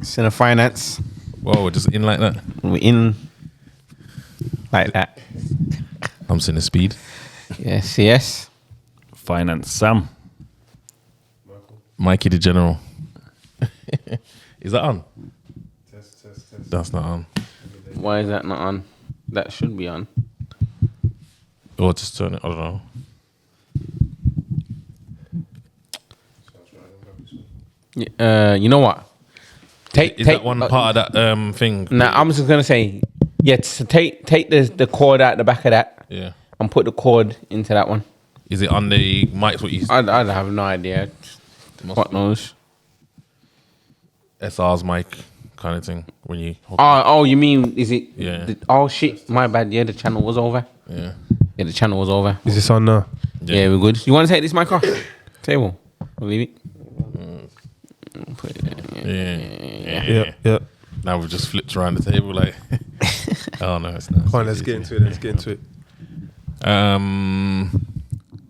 Center finance. Whoa, we're just in like that. We're in like that. I'm seeing the speed. Yes, yes. Finance Sam. Mikey the General. Is that on? Test. That's not on. Why is that not on? That should be on. Or just turn it. I don't know. You know what? Is that one part of that thing? Nah, I'm just gonna say, yeah. So take the cord out the back of that. Yeah. And put the cord into that one. Is it on the mics? What you? I have no idea. What knows? SR's mic kind of thing when you. Oh, you mean is it? Yeah. Oh shit, my bad. Yeah, the channel was over. Yeah. Yeah, the channel was over. Is this on now? Yeah, we're good. You want to take this mic off? Table. We'll leave it. Put it Yeah. Now we've just flipped around the table like. Oh no, it's not. Come on, let's get into it. What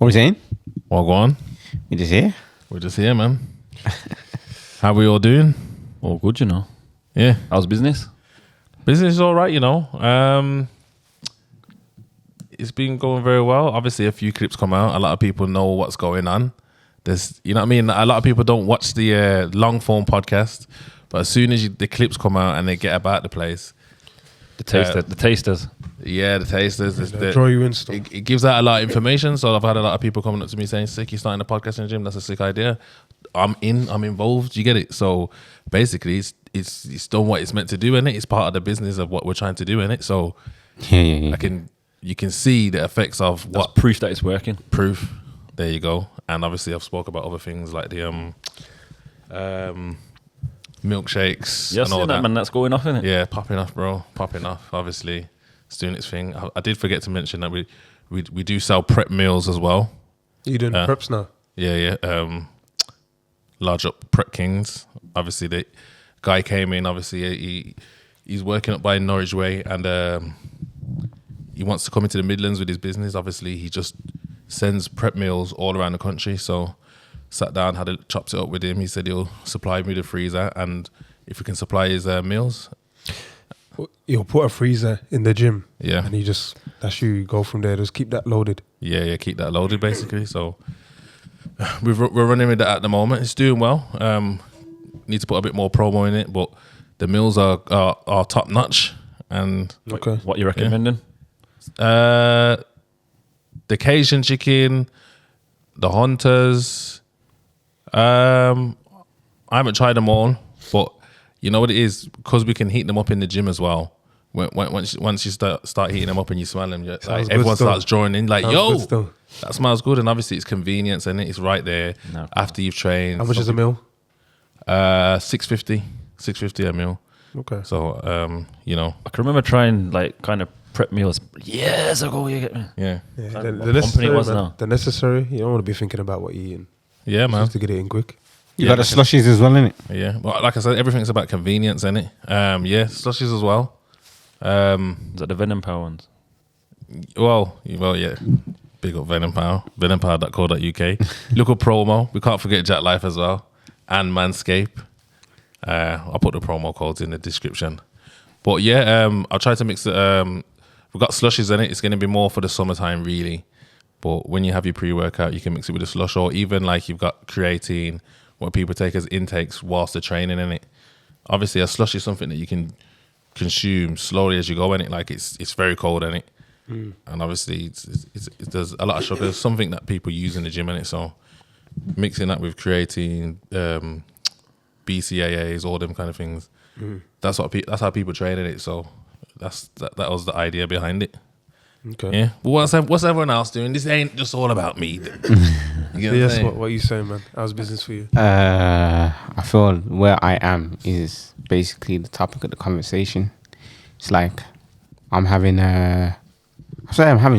are we saying? Well, go on. We just here. We're just here, man. How we all doing? All good, you know. Yeah. How's business? Business is all right, you know. It's been going very well. Obviously, a few clips come out. A lot of people know what's going on. There's, you know what I mean? A lot of people don't watch the long form podcast, but as soon as the clips come out and they get about the place. The tasters. Yeah, the tasters. Draw you in stuff. It gives out a lot of information. So I've had a lot of people coming up to me saying, "Sick, you're starting a podcast in the gym. That's a sick idea." I'm involved. You get it? So basically, it's done what it's meant to do, innit? It's part of the business of what we're trying to do, innit? So Yeah. you can see the effects of That's what proof that it's working. proof. There you go. And obviously, I've spoke about other things like the milkshakes Yes, and all that. man, that's going off, isn't it? Yeah, popping off, bro. Popping off. Obviously, it's doing its thing. I did forget to mention that we do sell prep meals as well. You doing preps now? Yeah. Large up prep kings. Obviously, the guy came in. Obviously, he's working up by Norwich Way, and he wants to come into the Midlands with his business. Obviously, he just sends prep meals all around the country. So, sat down, chopped it up with him. He said he'll supply me the freezer, and if we can supply his meals. You'll put a freezer in the gym. Yeah. And you go from there. Just keep that loaded. Yeah, keep that loaded basically. So we're running with that at the moment. It's doing well. Need to put a bit more promo in it, but the meals are top notch. And Okay. What you recommending? the Cajun chicken, the Hunters. I haven't tried them all, but you know what it is, because we can heat them up in the gym as well. Once you start heating them up and you smell them, like, everyone starts drawing in. Like, Sounds yo, good that smells good. And obviously, it's convenience, and it's right there after you've trained. How much is a meal? $6.50 a meal. Okay. So you know, I can remember trying like kind of prep meals years ago. You get me? yeah, The necessary. You don't want to be thinking about what you're eating. yeah, man. Just to get it in quick. You got the slushies as well, innit? Yeah, well, like I said, everything's about convenience, innit? Yeah, slushies as well. Is that the Venom Power ones? Well, yeah. Big up Venom Power, venompower.co.uk. Look at promo. We can't forget JATT Life as well, and Manscape. I'll put the promo codes in the description. But yeah, I'll try to mix it. We've got slushies in it. It's going to be more for the summertime, really. But when you have your pre-workout, you can mix it with a slush, or even like you've got creatine, what people take as intakes whilst they're training in it. Obviously, a slush is something that you can consume slowly as you go in it. Like it's very cold in it, and obviously there's a lot of sugar. It's something that people use in the gym in it. So mixing that with creatine, BCAAs, all them kind of things. That's how people train in it. So that was the idea behind it. Okay. Yeah. But what's everyone else doing? This ain't just all about me. Yes. What are you saying, man? How's business for you? I feel where I am is basically the topic of the conversation. It's like I'm having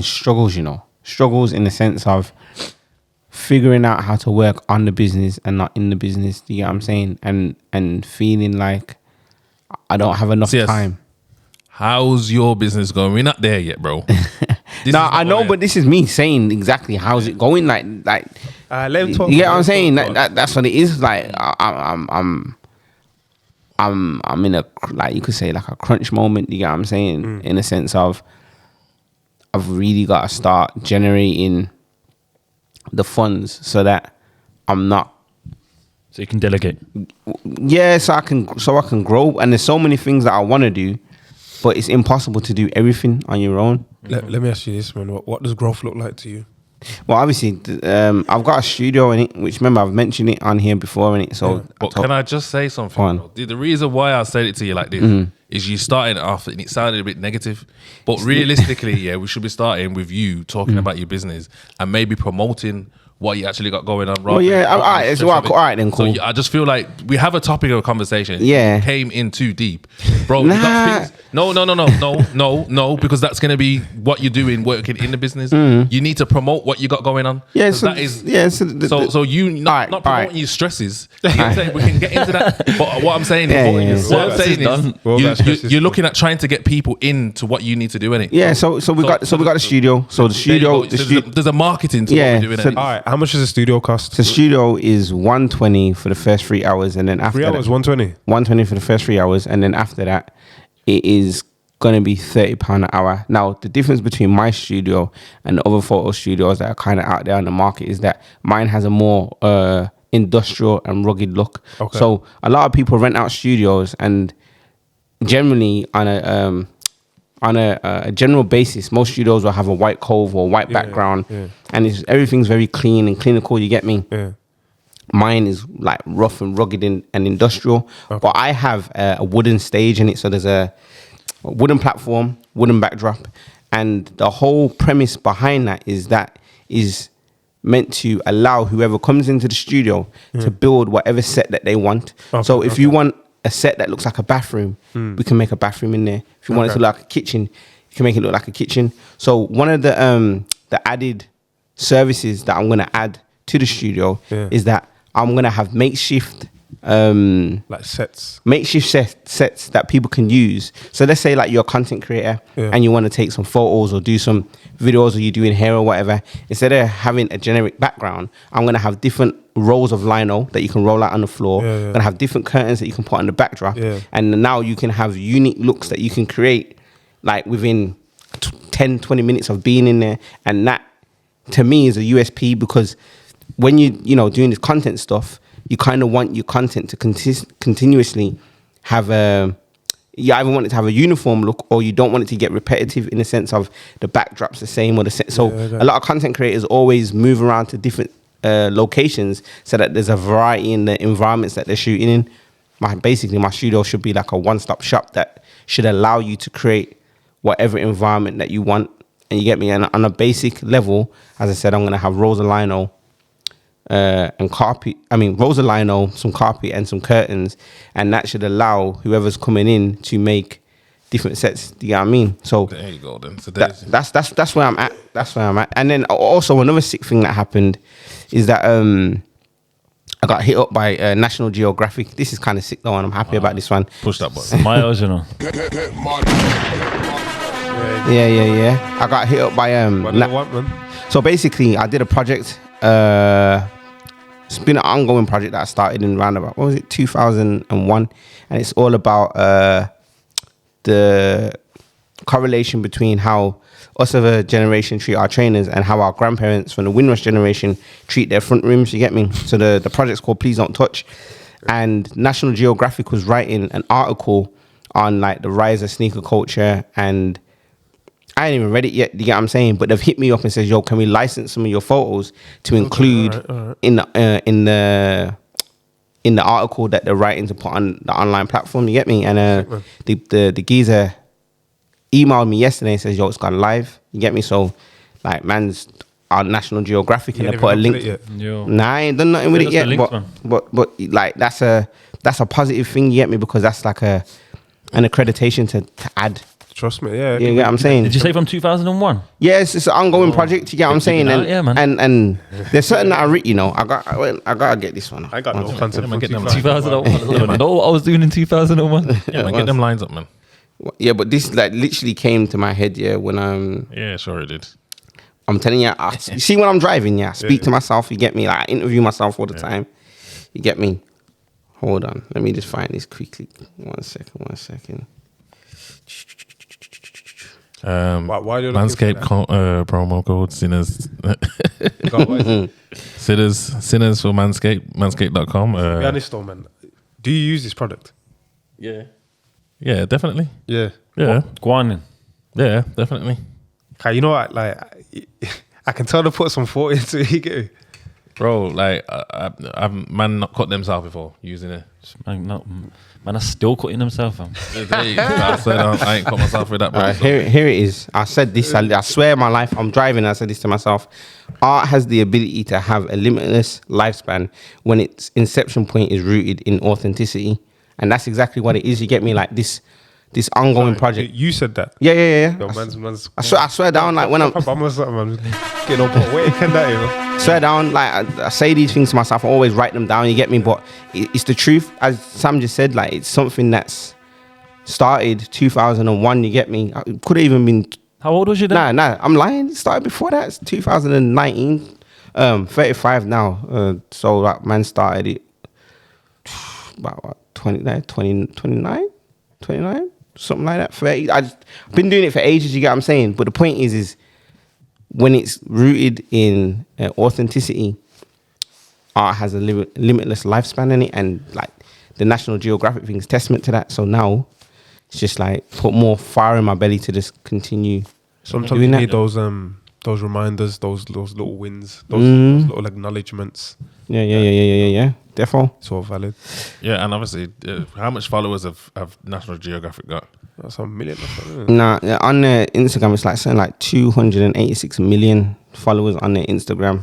struggles, you know. Struggles in the sense of figuring out how to work on the business and not in the business. Do you get what I'm saying? And feeling like I don't have enough time. How's your business going? We're not there yet, bro. No, I know, but this is me saying exactly how's it going. Like, let him talk. You get what I'm saying? That's what it is. Like, I'm I'm in a, like you could say, like a crunch moment. You get what I'm saying? In a sense of I've really got to start generating the funds so that I'm not. So you can delegate. Yeah, so I can grow. And there's so many things that I want to do, but it's impossible to do everything on your own. Let me ask you this, man. What does growth look like to you? Well, obviously, I've got a studio in it, which remember I've mentioned it on here before in it. So, But can I just say something? The reason why I said it to you like this is you started off and it sounded a bit negative, but realistically, yeah, we should be starting with you talking about your business and maybe promoting what you actually got going on. Well, yeah, all right, then, cool. So I just feel like we have a topic of conversation. Yeah, came in too deep, bro. You got things, no, because that's gonna be what you're doing, working in the business. You need to promote what you got going on. Yeah, so that is so you not promoting your stresses. You know what I'm saying? We can get into that. But what I'm saying is, you're looking at trying to get people into what you need to do in it. Yeah, so we got the studio. So the studio, there's a marketing to what we're doing. All right, how much does the studio cost? The studio is 120 for the first 3 hours, and then after 3 hours, 120. 120 for the first 3 hours, and then after that, it is gonna be £30 an hour. Now, the difference between my studio and the other photo studios that are kind of out there on the market is that mine has a more industrial and rugged look. Okay. So a lot of people rent out studios, and generally on a general basis, most studios will have a white cove or white background, and everything's very clean and clinical. You get me? Yeah. Mine is like rough and rugged and industrial, but I have a wooden stage in it. So there's a wooden platform, wooden backdrop, and the whole premise behind that is meant to allow whoever comes into the studio to build whatever set that they want. So if you want a set that looks like a bathroom, we can make a bathroom in there. If you want it to look like a kitchen, you can make it look like a kitchen. So one of the added services that I'm gonna add to the studio is that I'm gonna have makeshift like sets that people can use. So let's say like you're a content creator and you want to take some photos or do some videos, or you're doing hair or whatever. Instead of having a generic background, I'm gonna have different rolls of lino that you can roll out on the floor. I'm gonna have different curtains that you can put on the backdrop, and now you can have unique looks that you can create like within 10-20 minutes of being in there. And that to me is a USP, because when you doing this content stuff, you kind of want your content to continuously have you either want it to have a uniform look, or you don't want it to get repetitive in the sense of the backdrop's the same or the set. So a lot of content creators always move around to different locations so that there's a variety in the environments that they're shooting in. Basically, my studio should be like a one-stop shop that should allow you to create whatever environment that you want. And you get me? And on a basic level, as I said, I'm going to have rolls of lino and carpet. I mean, rolls of lino, some carpet, and some curtains, and that should allow whoever's coming in to make different sets. Do you get what I mean? So there you go. Then so that's where I'm at. That's where I'm at. And then also another sick thing that happened is that I got hit up by National Geographic. This is kind of sick though, and I'm happy about this one. Push that button. Miles, you know. Yeah. I got hit up by so basically, I did a project. It's been an ongoing project that I started in around about 2001, and it's all about the correlation between how us of a generation treat our trainers and how our grandparents from the Windrush generation treat their front rooms. You get me? So the project's called Please Don't Touch, and National Geographic was writing an article on like the rise of sneaker culture, and I ain't even read it yet. You get what I'm saying? But they've hit me up and says, "Yo, can we license some of your photos to include in the article that they're writing to put on the online platform?" You get me? And the geezer emailed me yesterday and says, "Yo, it's gone live." You get me? So like, man's on National Geographic, and they put a link. Nah, I ain't done nothing with it yet. But like that's a positive thing. You get me? Because that's like an accreditation to add. Trust me, yeah. You get what I'm saying? Did you say from 2001? Yes, it's an ongoing project. You get what I'm saying? And there's certain that I read. I gotta get this one. I got no concept from 2001. I know what I was doing in 2001. Yeah, man, get them lines up, man. Yeah, but this like literally came to my head. Yeah, when Yeah, sure it did. I'm telling you, you see when I'm driving. Yeah, I speak to myself. You get me? Like I interview myself all the time. You get me? Hold on. Let me just find this quickly. One second. Why are you looking for Manscaped that? promo code sinners. Go, sinners for Manscaped. Manscaped.com. Be honest though, man. Do you use this product? Yeah. Yeah, definitely. Yeah. Yeah. Go on then. Yeah, definitely. Okay, you know what? Like, I can tell they put some thought into it. You get me? Bro, like, I've man not cut themselves before using it. Man, are still cutting himself. I said I ain't cut myself with that, bro. Here it is. I said this. I swear my life. I'm driving. I said this to myself. Art has the ability to have a limitless lifespan when its inception point is rooted in authenticity, and that's exactly what it is. You get me? Like this ongoing project. You said that. Yeah. Yo, man's I swear down. Like when I'm getting up, wait, can that, you know? swear down, like I say these things to myself, I always write them down, you get me? But it's the truth. As Sam just said, like it's something that's started 2001, you get me? It could have even been... How old was you then? Nah, I'm lying. It started before that. It's 2019. 35 now. So that man started it about what, 29? Something like that. 30. I've been doing it for ages, you get what I'm saying? But the point is when it's rooted in authenticity, art has a limitless lifespan in it, and like the National Geographic thing is testament to that. So now it's just like put more fire in my belly to just continue. Sometimes you need those reminders, those little wins, those little acknowledgements. Yeah. Defo. It's all valid. Yeah, and obviously, how much followers have National Geographic got? That's a million. Nah, on their Instagram, it's like something like 286 million followers on their Instagram.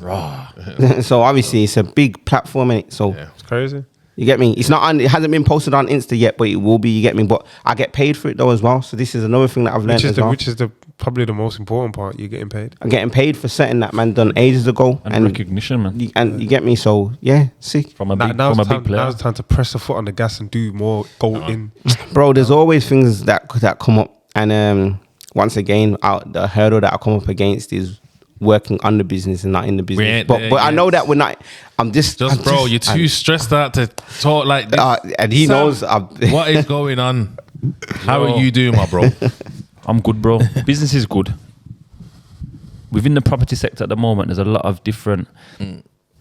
So obviously, it's a big platform, innit? So It's crazy. you get me? It's not on. It hasn't been posted on Insta yet, but it will be. You get me? But I get paid for it though as well. So this is another thing that I've learned as well. Which is probably the most important part. You're getting paid. I'm getting paid for something that man done ages ago, And recognition, man. You get me? So yeah, sick, From a big Now player. it's time to press the foot on the gas and do more. Go in. bro. There's always things that come up, and once again, the hurdle that I come up against is working on the business and not in the business. But I know that we're not. Bro, you're too stressed out to talk like this. And he Sam, knows. what is going on? How are you doing, my bro? I'm good, bro. Business is good. Within the property sector at the moment, there's a lot of different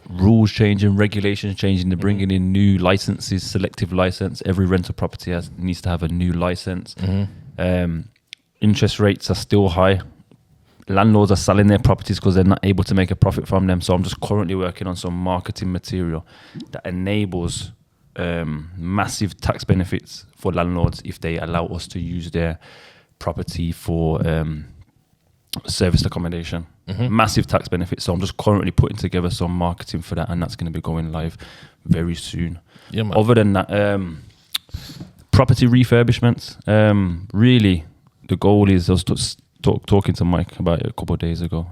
rules changing, regulations changing. They're bringing in new licenses, selective license. Every rental property needs to have a new license. Interest rates are still high. Landlords are selling their properties because they're not able to make a profit from them. So I'm just currently working on some marketing material that enables massive tax benefits for landlords if they allow us to use their property for serviced accommodation. Massive tax benefits. So I'm just currently putting together some marketing for that, and that's going to be going live very soon. Yeah, man. Other than that, property refurbishments. Really, the goal is, I was talking to Mike about it a couple of days ago.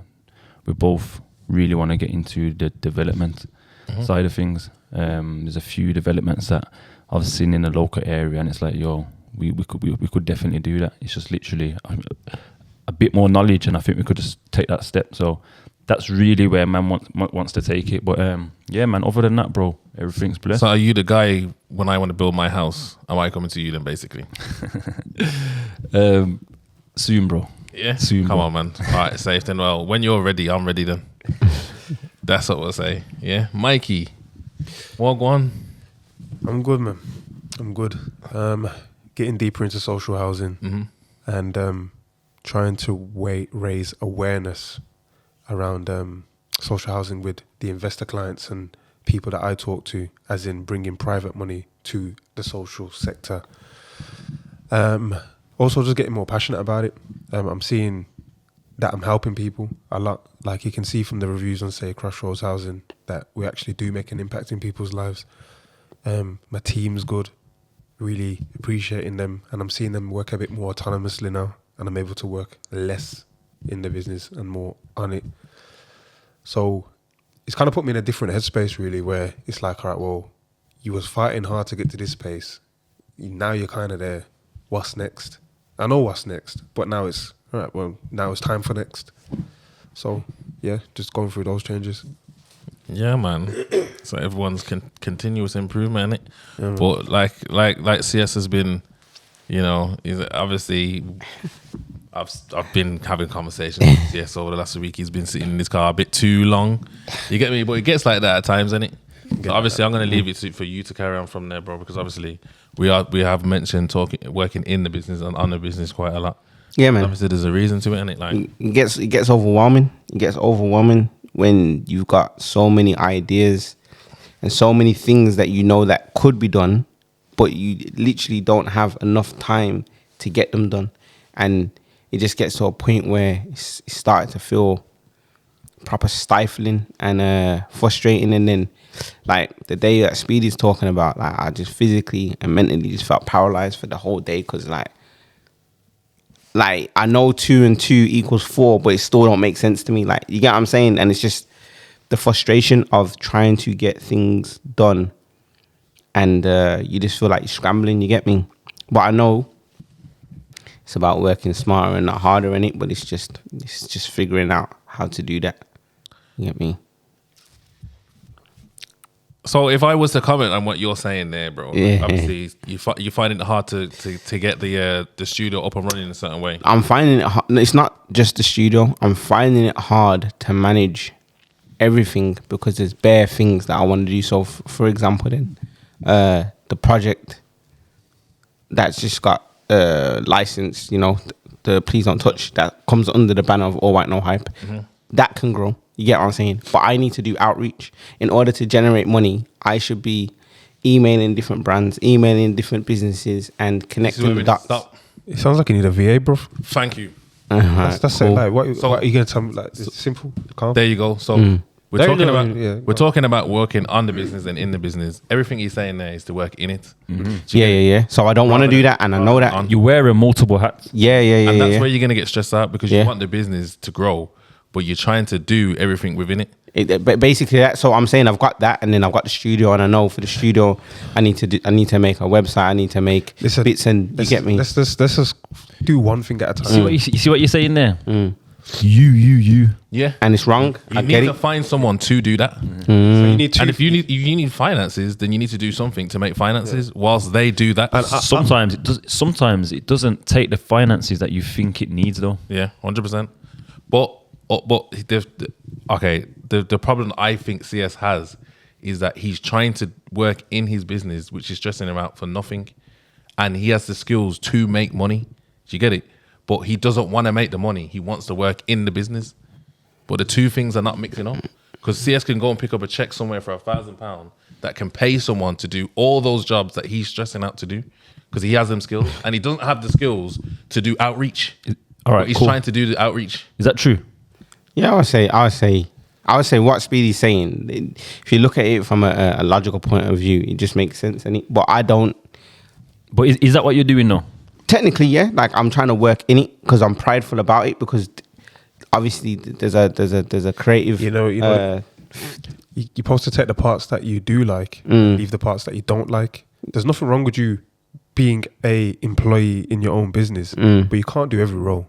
We both really want to get into the development side of things. There's a few developments that I've seen in the local area, and it's like, we could definitely do that. It's just literally a bit more knowledge, and I think we could just take that step. So that's really where man wants to take it. But yeah, man, other than that, bro, everything's blessed. So are you the guy when I want to build my house? Am I coming to you then, basically? Soon, bro. Yeah? Soon, Come bro. on, man. All right, safe then. Well, when you're ready, I'm ready then. That's what we'll say. Yeah? Mikey, walk on. I'm good, man. I'm good. Getting deeper into social housing and trying to raise awareness around social housing with the investor clients and people that I talk to, as in bringing private money to the social sector. Also, just getting more passionate about it. I'm seeing that I'm helping people a lot. Like you can see from the reviews on, say, Crossroads Housing, that we actually do make an impact in people's lives. My team's good, really appreciating them, and I'm seeing them work a bit more autonomously now, and I'm able to work less in the business and more on it. So it's kind of put me in a different headspace, really, where it's like, all right, well, you was fighting hard to get to this space. Now you're kind of there. What's next? I know what's next, but now it's, all right, well, now it's time for next. So, yeah, just going through those changes. Yeah, man. So everyone's continuous improvement, innit? Yeah, but like CS has been, you know, obviously I've been having conversations with CS over the last week. He's been sitting in his car a bit too long. You get me? But it gets like that at times, innit? So obviously, I'm going to leave it for you to carry on from there, bro, because obviously we have mentioned working in the business and on the business quite a lot. Yeah, man. Obviously, there's a reason to it, innit? Like it gets overwhelming. It gets overwhelming when you've got so many ideas and so many things that you know that could be done, but you literally don't have enough time to get them done, and it just gets to a point where it's starting to feel proper stifling and frustrating. And then, like the day that Speedy's talking about, like I just physically and mentally just felt paralyzed for the whole day because like I know 2 and 2 = 4, but it still don't make sense to me. Like, you get what I'm saying? And it's just the frustration of trying to get things done, and you just feel like you're scrambling. You get me? But I know it's about working smarter and not harder in it. But it's just figuring out how to do that. You get me? So if I was to comment on what you're saying there, bro, Yeah. obviously you find it hard to get the studio up and running in a certain way. I'm finding it hard. It's not just the studio. I'm finding it hard to manage everything because there's bare things that I want to do. So, for example, then the project that's just got license, you know, the Please Don't Touch, that comes under the banner of All White No Hype. Mm-hmm. That can grow. You get what I'm saying? But I need to do outreach. In order to generate money, I should be emailing different brands, emailing different businesses, and connecting the dots. It sounds like you need a VA, bro. Thank you. That's cool. It. Like, what are you going to tell me? Like, it's simple, calm. There you go. So we're talking about working on the business and in the business. Everything he's saying there is to work in it. Mm-hmm. Yeah. So I don't want to do that, and I know that. You wear multiple hats. Yeah. And that's where you're going to get stressed out because you want the business to grow, but you're trying to do everything within it. But basically, that. So I'm saying I've got that, and then I've got the studio, and I know for the studio, I need to make a website. I need to make bits, and you get me. Let's just do one thing at a time. You see what you're saying there? You. Yeah, and it's wrong. You need to find someone to do that. So you need to, and if you need finances, then you need to do something to make finances whilst they do that. And sometimes it doesn't take the finances that you think it needs, though. Yeah, 100%. But the problem I think CS has is that he's trying to work in his business, which is stressing him out for nothing, and he has the skills to make money. Do you get it? But he doesn't want to make the money. He wants to work in the business. But the two things are not mixing up. Because CS can go and pick up a check somewhere for £1,000 that can pay someone to do all those jobs that he's stressing out to do because he has them skills, and he doesn't have the skills to do outreach. All right, he's trying to do the outreach. Is that true? Yeah, I would say what Speedy's saying. If you look at it from a logical point of view, it just makes sense. But I don't. But is that what you're doing now? Technically, yeah. Like I'm trying to work in it because I'm prideful about it because obviously there's a creative. You're supposed to take the parts that you do like, leave the parts that you don't like. There's nothing wrong with you being a employee in your own business, but you can't do every role.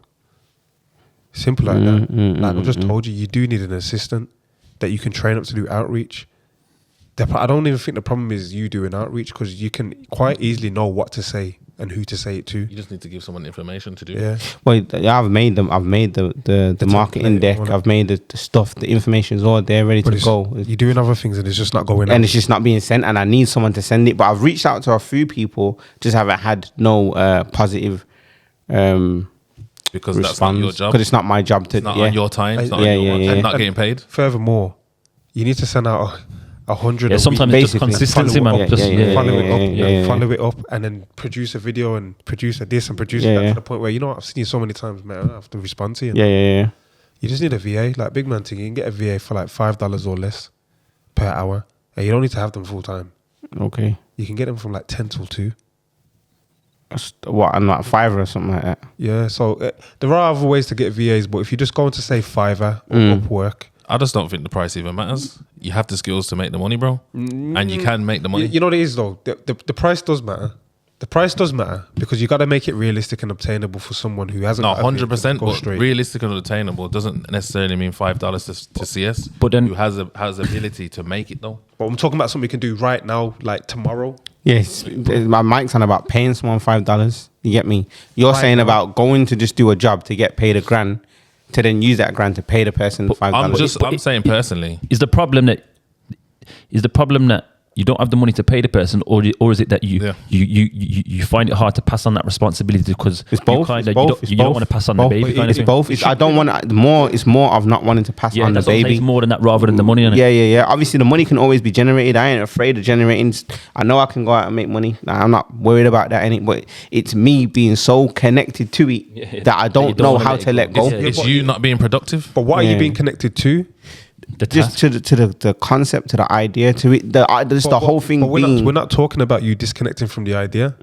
Simple like that. Like I just told you, you do need an assistant that you can train up to do outreach. I don't even think the problem is you doing outreach because you can quite easily know what to say and who to say it to. You just need to give someone information to do. Yeah. Well, I've made them. I've made the marketing deck. I've made the stuff. The information's all there, ready to go. You're doing other things and it's just not going. And it's just not being sent. And I need someone to send it. But I've reached out to a few people, just haven't had no positive. Because that's not your job. Because it's not my job to. It's not on your time. It's not on your work. And not getting paid. Furthermore, you need to send out 100. Yeah, sometimes it's just consistency, man. Follow it up, and then produce a video and produce this and produce that to the point where I've seen you so many times, man. I have to respond to you. Yeah. You just need a VA, like big man thing. You can get a VA for like $5 or less per hour, and you don't need to have them full time. Okay. You can get them from like 10 till 2. What, and like $5 or something like that? Yeah. So there are other ways to get VAs, but if you just go into say Fiverr or Upwork. I just don't think the price even matters. You have the skills to make the money, bro. And you can make the money. You know what it is, though? The price does matter. The price does matter because you got to make it realistic and obtainable for someone who hasn't. No, got a vehicle to 100%. go But straight. realistic and attainable doesn't necessarily mean $5 to CS. But then- who has ability to make it though. But I'm talking about something we can do right now, like tomorrow. Yes, my mic's on about paying someone $5. You get me? You're Right saying now. about going to just do a job to get paid $1,000 to then use that $1,000 to pay the person $5. I'm saying personally. Is the problem that you don't have the money to pay the person, or is it that you find it hard to pass on that responsibility because It's both. you don't want to pass on the baby? Kind of It's thing? both. I don't want more. It's more of not wanting to pass on the that's what I'm saying, baby. it's more than that rather than the money. Innit? Yeah. Obviously, the money can always be generated. I ain't afraid of generating. I know I can go out and make money. Nah, I'm not worried about that. But it's me being so connected to it that I don't know how to let go. It's you not being productive. But what are you Yeah. being connected to? The Just task. to the concept, to the idea, to it. Just the whole thing But being. we're not talking about you disconnecting from the idea.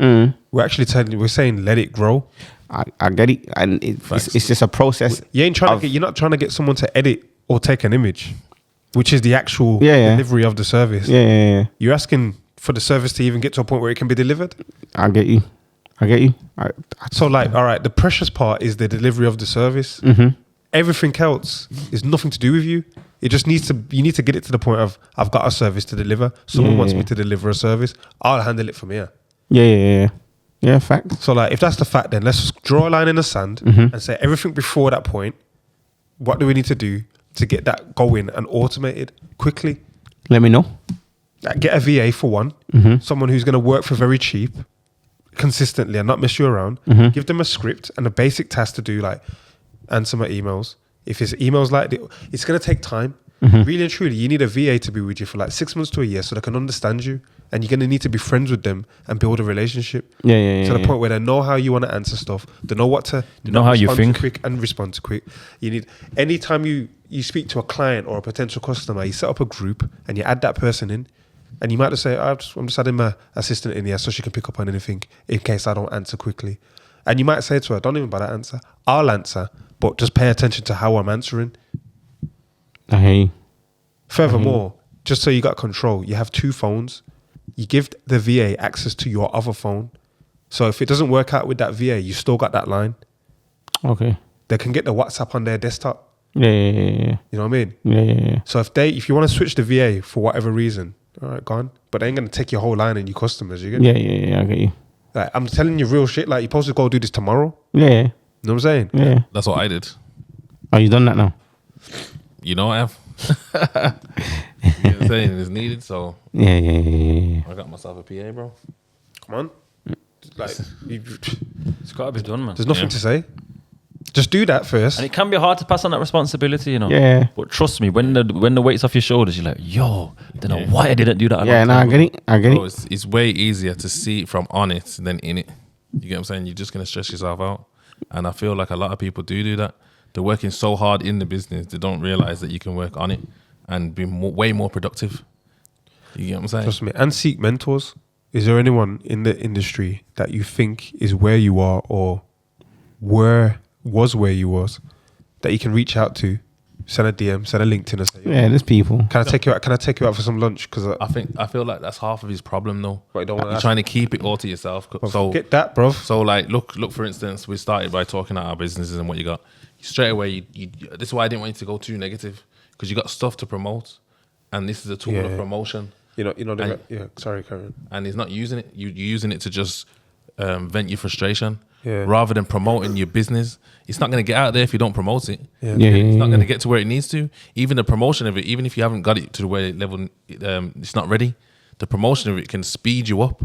We're actually we're saying let it grow. I get it, and it's just a process. You're not trying to get someone to edit or take an image, which is the actual delivery of the service. Yeah. You're asking for the service to even get to a point where it can be delivered. I get you. So like, all right, the precious part is the delivery of the service. Everything else is nothing to do with you. It just you need to get it to the point of, I've got a service to deliver. Someone wants me to deliver a service. I'll handle it from here. Yeah, fact. So like, if that's the fact, then let's just draw a line in the sand and say everything before that point, what do we need to do to get that going and automated quickly? Let me know. Like, get a VA for one, someone who's going to work for very cheap, consistently and not mess you around. Give them a script and a basic task to do, like answer my emails. If it's emails like it's going to take time. Really and truly, you need a VA to be with you for like 6 months to a year so they can understand you, and you're going to need to be friends with them and build a relationship. To the point where they know how you want to answer stuff. They know what to. They know how you think. Quick and respond to quick. You need, anytime you speak to a client or a potential customer, you set up a group and you add that person in. And you might just say, I'm just adding my assistant in here so she can pick up on anything in case I don't answer quickly. And you might say to her, don't even bother answer. I'll answer, but just pay attention to how I'm answering. I hear you. Furthermore, just so you got control, you have 2 phones. You give the VA access to your other phone. So if it doesn't work out with that VA, you still got that line. Okay. They can get the WhatsApp on their desktop. Yeah. You know what I mean? Yeah. So if you want to switch the VA for whatever reason, all right, gone. But they ain't going to take your whole line and your customers. You get it? Yeah, I get you. Like, I'm telling you real shit. Like, you're supposed to go do this tomorrow. Yeah. You know what I'm saying? Yeah. That's what I did. Oh, you done that now? You know I have. You know what I'm saying? It's needed, so Yeah. I got myself a PA, bro. Come on. Like, It's got to be done, man. there's nothing to say. Just do that first. And it can be hard to pass on that responsibility, you know. Yeah. But trust me, when the weight's off your shoulders, you're like, yo, I don't know why I didn't do that. a Yeah, long no, time I get ago. it. I get Bro, it. it's way easier to see it from on it than in it. You get what I'm saying? You're just going to stress yourself out. And I feel like a lot of people do that. They're working so hard in the business, they don't realize that you can work on it and be way more productive. You get what I'm saying? Trust me. And seek mentors. Is there anyone in the industry that you think is where you are or where you was that you can reach out to, send a DM, send a LinkedIn and say, Yeah, there's people. Can I take you out? Can I take you out for some lunch? Because I feel like that's half of his problem though. But you don't wanna You're ask- trying to keep it all to yourself. So get that, bro. So like, look. For instance, we started by talking about our businesses and what you got. Straight away, this is why I didn't want you to go too negative, because you got stuff to promote, and this is a tool of promotion. Sorry, Karen. And he's not using it. You're using it to just vent your frustration, Yeah. rather than promoting your business. It's not going to get out there if you don't promote it. Yeah. It's not going to get to where it needs to. Even the promotion of it, even if you haven't got it to the way level, it's not ready. The promotion of it can speed you up.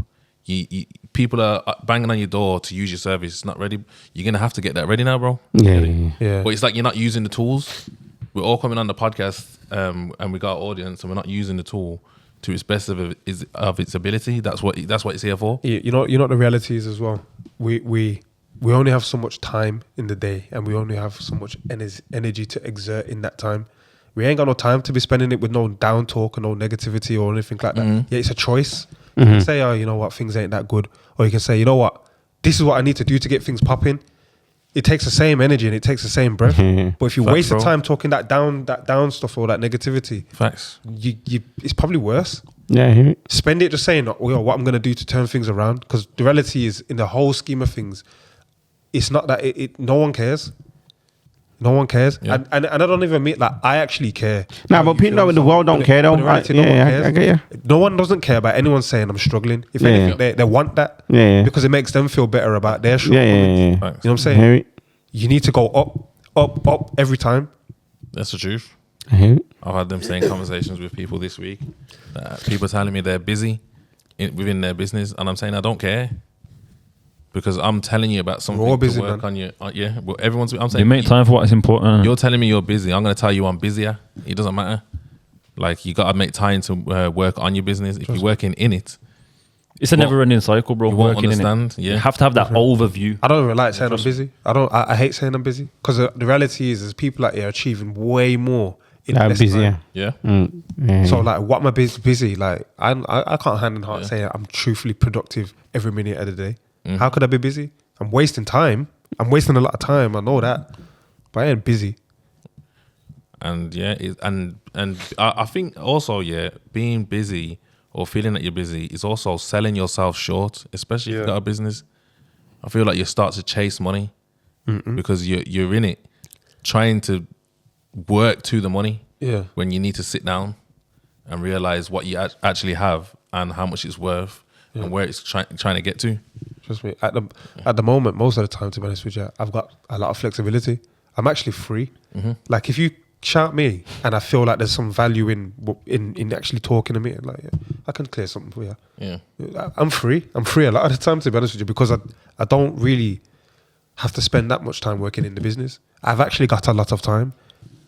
People are banging on your door to use your service. It's not ready. You're going to have to get that ready now, bro. Yeah. But it's like you're not using the tools. We're all coming on the podcast and we got an audience and we're not using the tool to its best of its ability. That's what it's here for. You know what the reality is as well. We only have so much time in the day, and we only have so much energy to exert in that time. We ain't got no time to be spending it with no down talk or no negativity or anything like that. Yeah, it's a choice. You can say, oh, you know what, things ain't that good. Or you can say, you know what, this is what I need to do to get things popping. It takes the same energy and it takes the same breath. But if you waste the time talking that down stuff or that negativity, Facts. it's probably worse. Yeah, I hear it. Spend it just saying, oh, yo, what I'm going to do to turn things around. Because the reality is, in the whole scheme of things, it's not that no one cares. No one cares. Yeah. And I don't even mean like I actually care. Nah, how but you people feel. in the world don't care though. But the reality, Yeah, no one yeah, cares. I get you. No one doesn't care about anyone saying I'm struggling. If Yeah, anything, they want that. Yeah, yeah. Because it makes them feel better about their Yeah, shortcomings. yeah, yeah. Thanks. You know what I'm I saying? hear it. You need to go up every time. That's the truth. I hear it. I've had them saying conversations with people this week. People telling me they're busy within their business, and I'm saying I don't care because I'm telling you about something We're all busy, to work man. on your. Yeah, well, everyone's. I'm You saying make time for what is important. You're telling me you're busy. I'm going to tell you I'm busier. It doesn't matter. Like you got to make time to work on your business. If you're working in it, It's a never-ending cycle, bro. you won't Working in it. understand. Yeah, You have to have that overview. I don't even like saying I'm busy. I hate saying I'm busy because the reality is people out here achieving way more in I'm less busier. time. yeah. Yeah. So like, what am I busy? Like, I can't hand in heart say I'm truthfully productive every minute of the day. How could I be busy? I'm wasting time. I'm wasting a lot of time. I know that, but I ain't busy. And yeah, and I think also being busy or feeling that you're busy is also selling yourself short, especially if you've got a business. I feel like you start to chase money because you're in it trying to work to the money. Yeah. When you need to sit down and realize what you actually have and how much it's worth and where it's trying to get to. Trust me. At the moment, most of the time, to be honest with you, I've got a lot of flexibility. I'm actually free. Like if you shout me and I feel like there's some value in actually talking to me, like I can clear something for you. Yeah. I'm free. I'm free a lot of the time, to be honest with you, because I don't really have to spend that much time working in the business. I've actually got a lot of time.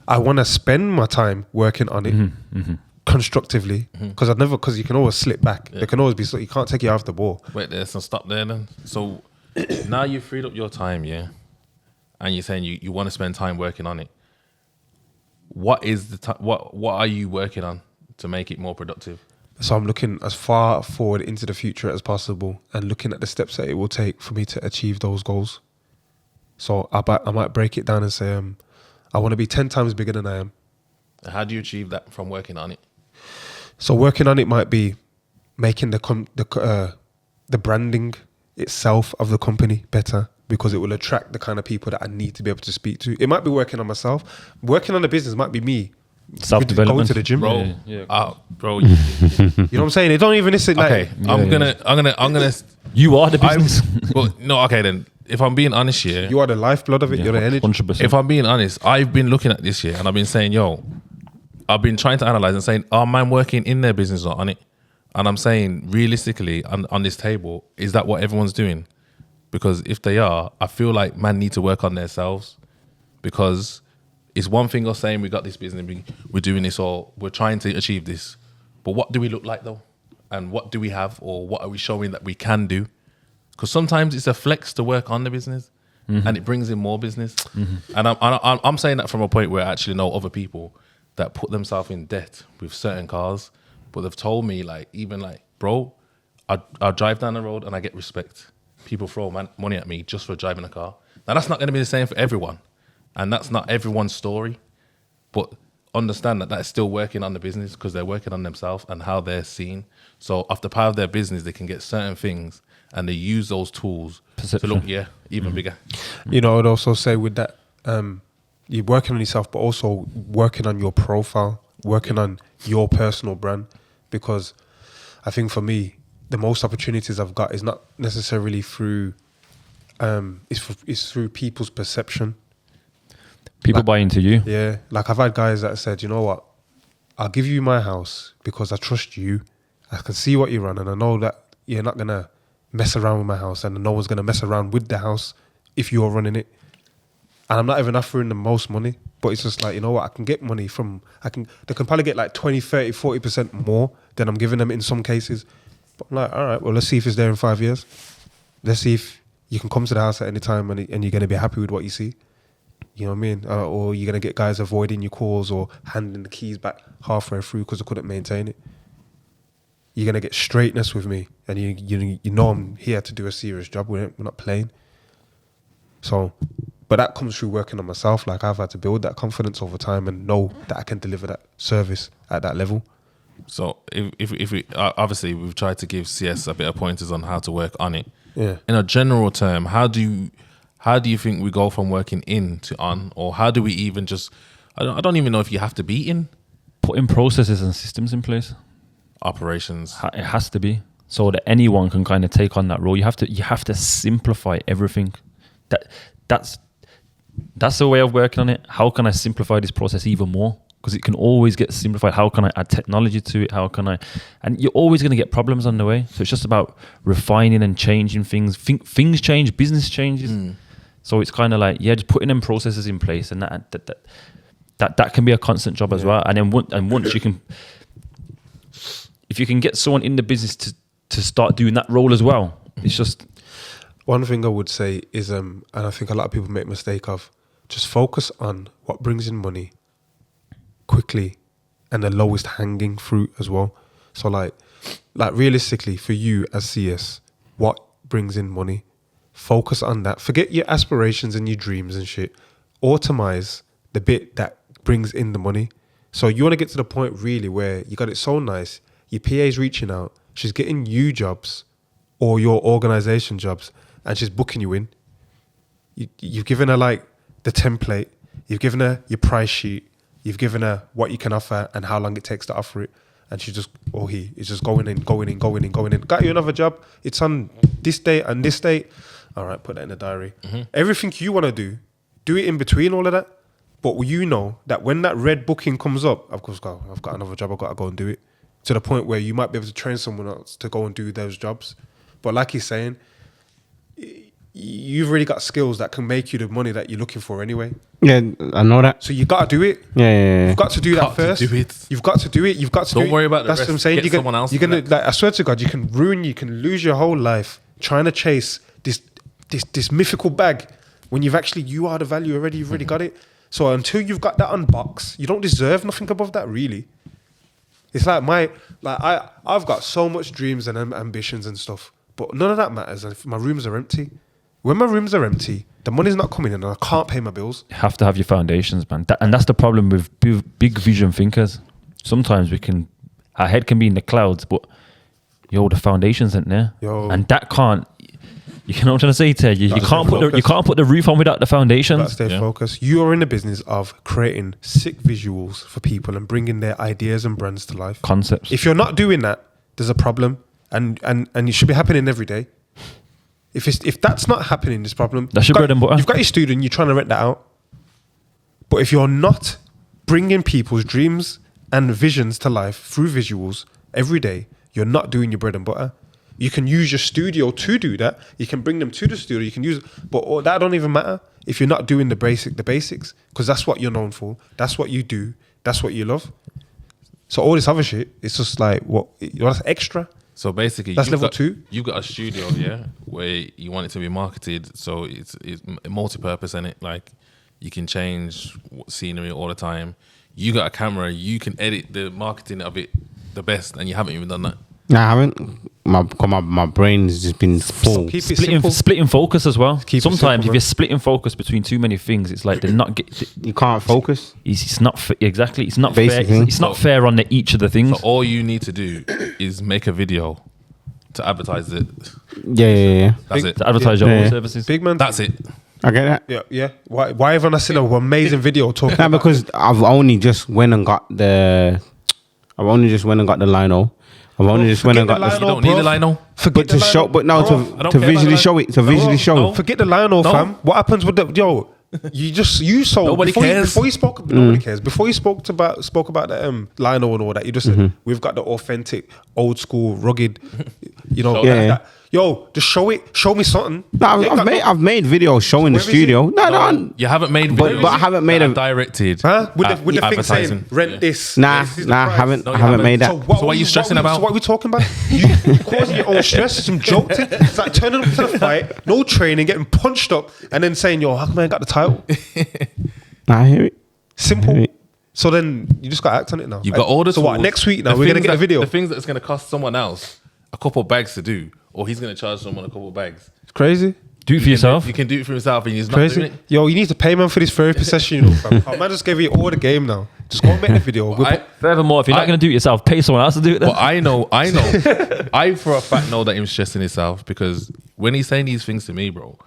I want to spend my time working on it constructively because you can always slip back. There can always be you can't take you off the ball. Wait, there's some stop there then. So now you've freed up your time, and you're saying you want to spend time working on it. What is what are you working on to make it more productive? So I'm looking as far forward into the future as possible and looking at the steps that it will take for me to achieve those goals. So I might break it down and say I want to be 10 times bigger than I am. How do you achieve that from working on it? So working on it might be making the branding itself of the company better, because it will attract the kind of people that I need to be able to speak to. It might be working on myself. Working on the business might be me Self-development. going to the gym. Bro, Yeah. bro. You know what I'm saying? It don't even listen like Okay, I'm gonna. You are the business. Well, no, okay then. If I'm being honest here, you are the lifeblood of it. You're the energy. 100%. if I'm being honest, I've been looking at this year and I've been saying, I've been trying to analyze and saying, are man working in their business or on it? And I'm saying, realistically, on this table, is that what everyone's doing? Because if they are, I feel like man need to work on themselves, because it's one thing of saying we got this business, we're doing this, or we're trying to achieve this. But what do we look like though? And what do we have, or what are we showing that we can do? Because sometimes it's a flex to work on the business and it brings in more business. And I'm saying that from a point where I actually know other people that put themselves in debt with certain cars, but they've told me bro, I drive down the road and I get respect. People throw money at me just for driving a car. Now that's not going to be the same for everyone, and that's not everyone's story, but understand that is still working on the business because they're working on themselves and how they're seen. So off the power of their business, they can get certain things and they use those tools to look, even bigger. You know, I'd also say with that, you're working on yourself, but also working on your profile, working on your personal brand. Because I think for me, the most opportunities I've got is not necessarily through, it's through people's perception. People like, buy into you. Yeah. Like I've had guys that said, you know what, I'll give you my house because I trust you. I can see what you run and I know that you're not going to mess around with my house and no one's going to mess around with the house if you're running it. And I'm not even offering them most money, but it's just like, you know what, I can get money they can probably get like 20, 30, 40% more than I'm giving them in some cases. But I'm like, all right, well, let's see if it's there in 5 years. Let's see if you can come to the house at any time and you're going to be happy with what you see. You know what I mean? Or you're going to get guys avoiding your calls or handing the keys back halfway through because they couldn't maintain it. You're going to get straightness with me. And you know I'm here to do a serious job. We're not playing. So, but that comes through working on myself. Like I've had to build that confidence over time and know that I can deliver that service at that level. So if we obviously we've tried to give CS a bit of pointers on how to work on it. Yeah. In a general term, how do you think we go from working in to on, or how do we even just? I don't even know if you have to be in Putting processes and systems in place. operations. It has to be, so that anyone can kind of take on that role. You have to simplify everything. That's the way of working on it. How can I simplify this process even more? Because it can always get simplified. How can I add technology to it? And you're always going to get problems on the way. So it's just about refining and changing things. Things change, business changes. So it's kind of like, just putting them processes in place, and that can be a constant job as well. And then once you can, if you can get someone in the business to start doing that role as well, it's just. One thing I would say is, and I think a lot of people make a mistake of, just focus on what brings in money quickly and the lowest hanging fruit as well. So like realistically for you as CS, what brings in money? Focus on that. Forget your aspirations and your dreams and shit. Automize the bit that brings in the money. So you want to get to the point really where you got it so nice, your PA's reaching out, she's getting you jobs or your organization jobs, and she's booking you in. You've given her like the template, you've given her your price sheet, you've given her what you can offer and how long it takes to offer it, and she just, he is just going in. Got you another job, it's on this date and this date. All right, put that in the diary. Everything you want to do it in between all of that. But you know that when that red booking comes up, of course, I've got another job, I've got to go and do it. To the point where you might be able to train someone else to go and do those jobs. But like he's saying, you've really got skills that can make you the money that you're looking for anyway. Yeah, I know that. So you got to do it. Yeah. You've got to do that first. You've got to do it. You've got to do it. Don't worry about the That's rest. what I'm saying. Get someone else. You're gonna, like, I swear to God, you can lose your whole life trying to chase this mythical bag when you are the value already. You've already got it. So until you've got that on box, you don't deserve nothing above that, really. It's like I've got so much dreams and ambitions and stuff, but none of that matters if my rooms are empty. When my rooms are empty, the money's not coming in and I can't pay my bills. You have to have your foundations, man. And that's the problem with big vision thinkers. Sometimes our head can be in the clouds, but the foundations ain't there. And that can't. You know what I'm trying to say to you? You can't put the roof on without the foundations. Got to stay focused. You are in the business of creating sick visuals for people and bringing their ideas and brands to life. Concepts. If you're not doing that, there's a problem, and it should be happening every day. If that's not happening, there's a problem. That's your bread and butter. You've got your student, you're trying to rent that out. But if you're not bringing people's dreams and visions to life through visuals every day, you're not doing your bread and butter. You can use your studio to do that. You can bring them to the studio. You can use, but that don't even matter if you're not doing the basics, because that's what you're known for. That's what you do. That's what you love. So all this other shit, it's just like that's extra. So basically, that's level 2. You've got a studio, where you want it to be marketed, so it's multi-purpose in it. Like you can change scenery all the time. You got a camera, you can edit the marketing of it the best, and you haven't even done that. No, I haven't. My brain's just been full. Keep it simple. Splitting focus as well. Sometimes simple, if you're splitting focus between too many things, it's like they're not. You can't focus. It's not exactly. It's not Basic fair. thing. It's not fair on each of the things. So all you need to do is make a video to advertise it. Yeah. That's it. To advertise your own services. Big man. That's it. I get that. Yeah. Why haven't I seen an amazing video talking? No, because I've only just went and got the lino. I've only just went and got You don't need the lino. But to show, but no, to visually show it, Forget the lino, fam. What happens with the You sold. Nobody cares. Before you spoke, nobody cares. Before you spoke about the lino and all that, you just said we've got the authentic, old school, rugged. Just show it. Show me something. No, I've made videos showing the studio. No, you haven't made videos. But I haven't made a directed. Huh? With the thing saying advertising. rent this. Nah, I haven't made that. So what are you stressing about? So what are we talking about? You causing your own stress, some joke thing. It's like turning up to the fight, no training, getting punched up, and then saying, "Yo, how come I got the title?" I hear it. Simple. So then you just got to act on it now. You've got all the So what? tools. Next week now The we're gonna things get a video. The things that's going to cost someone else a couple of bags to do, or he's going to charge someone a couple of bags. It's crazy. Do it for yourself. You can do it for yourself, and he's not Crazy. doing it. Yo, you need to pay man for this therapy session, fam. Man just gave you all the game now. Just go and make the video. Furthermore, if you're not going to do it yourself, pay someone else to do it then. But I know. I for a fact know that he's stressing himself because when he's saying these things to me, bro,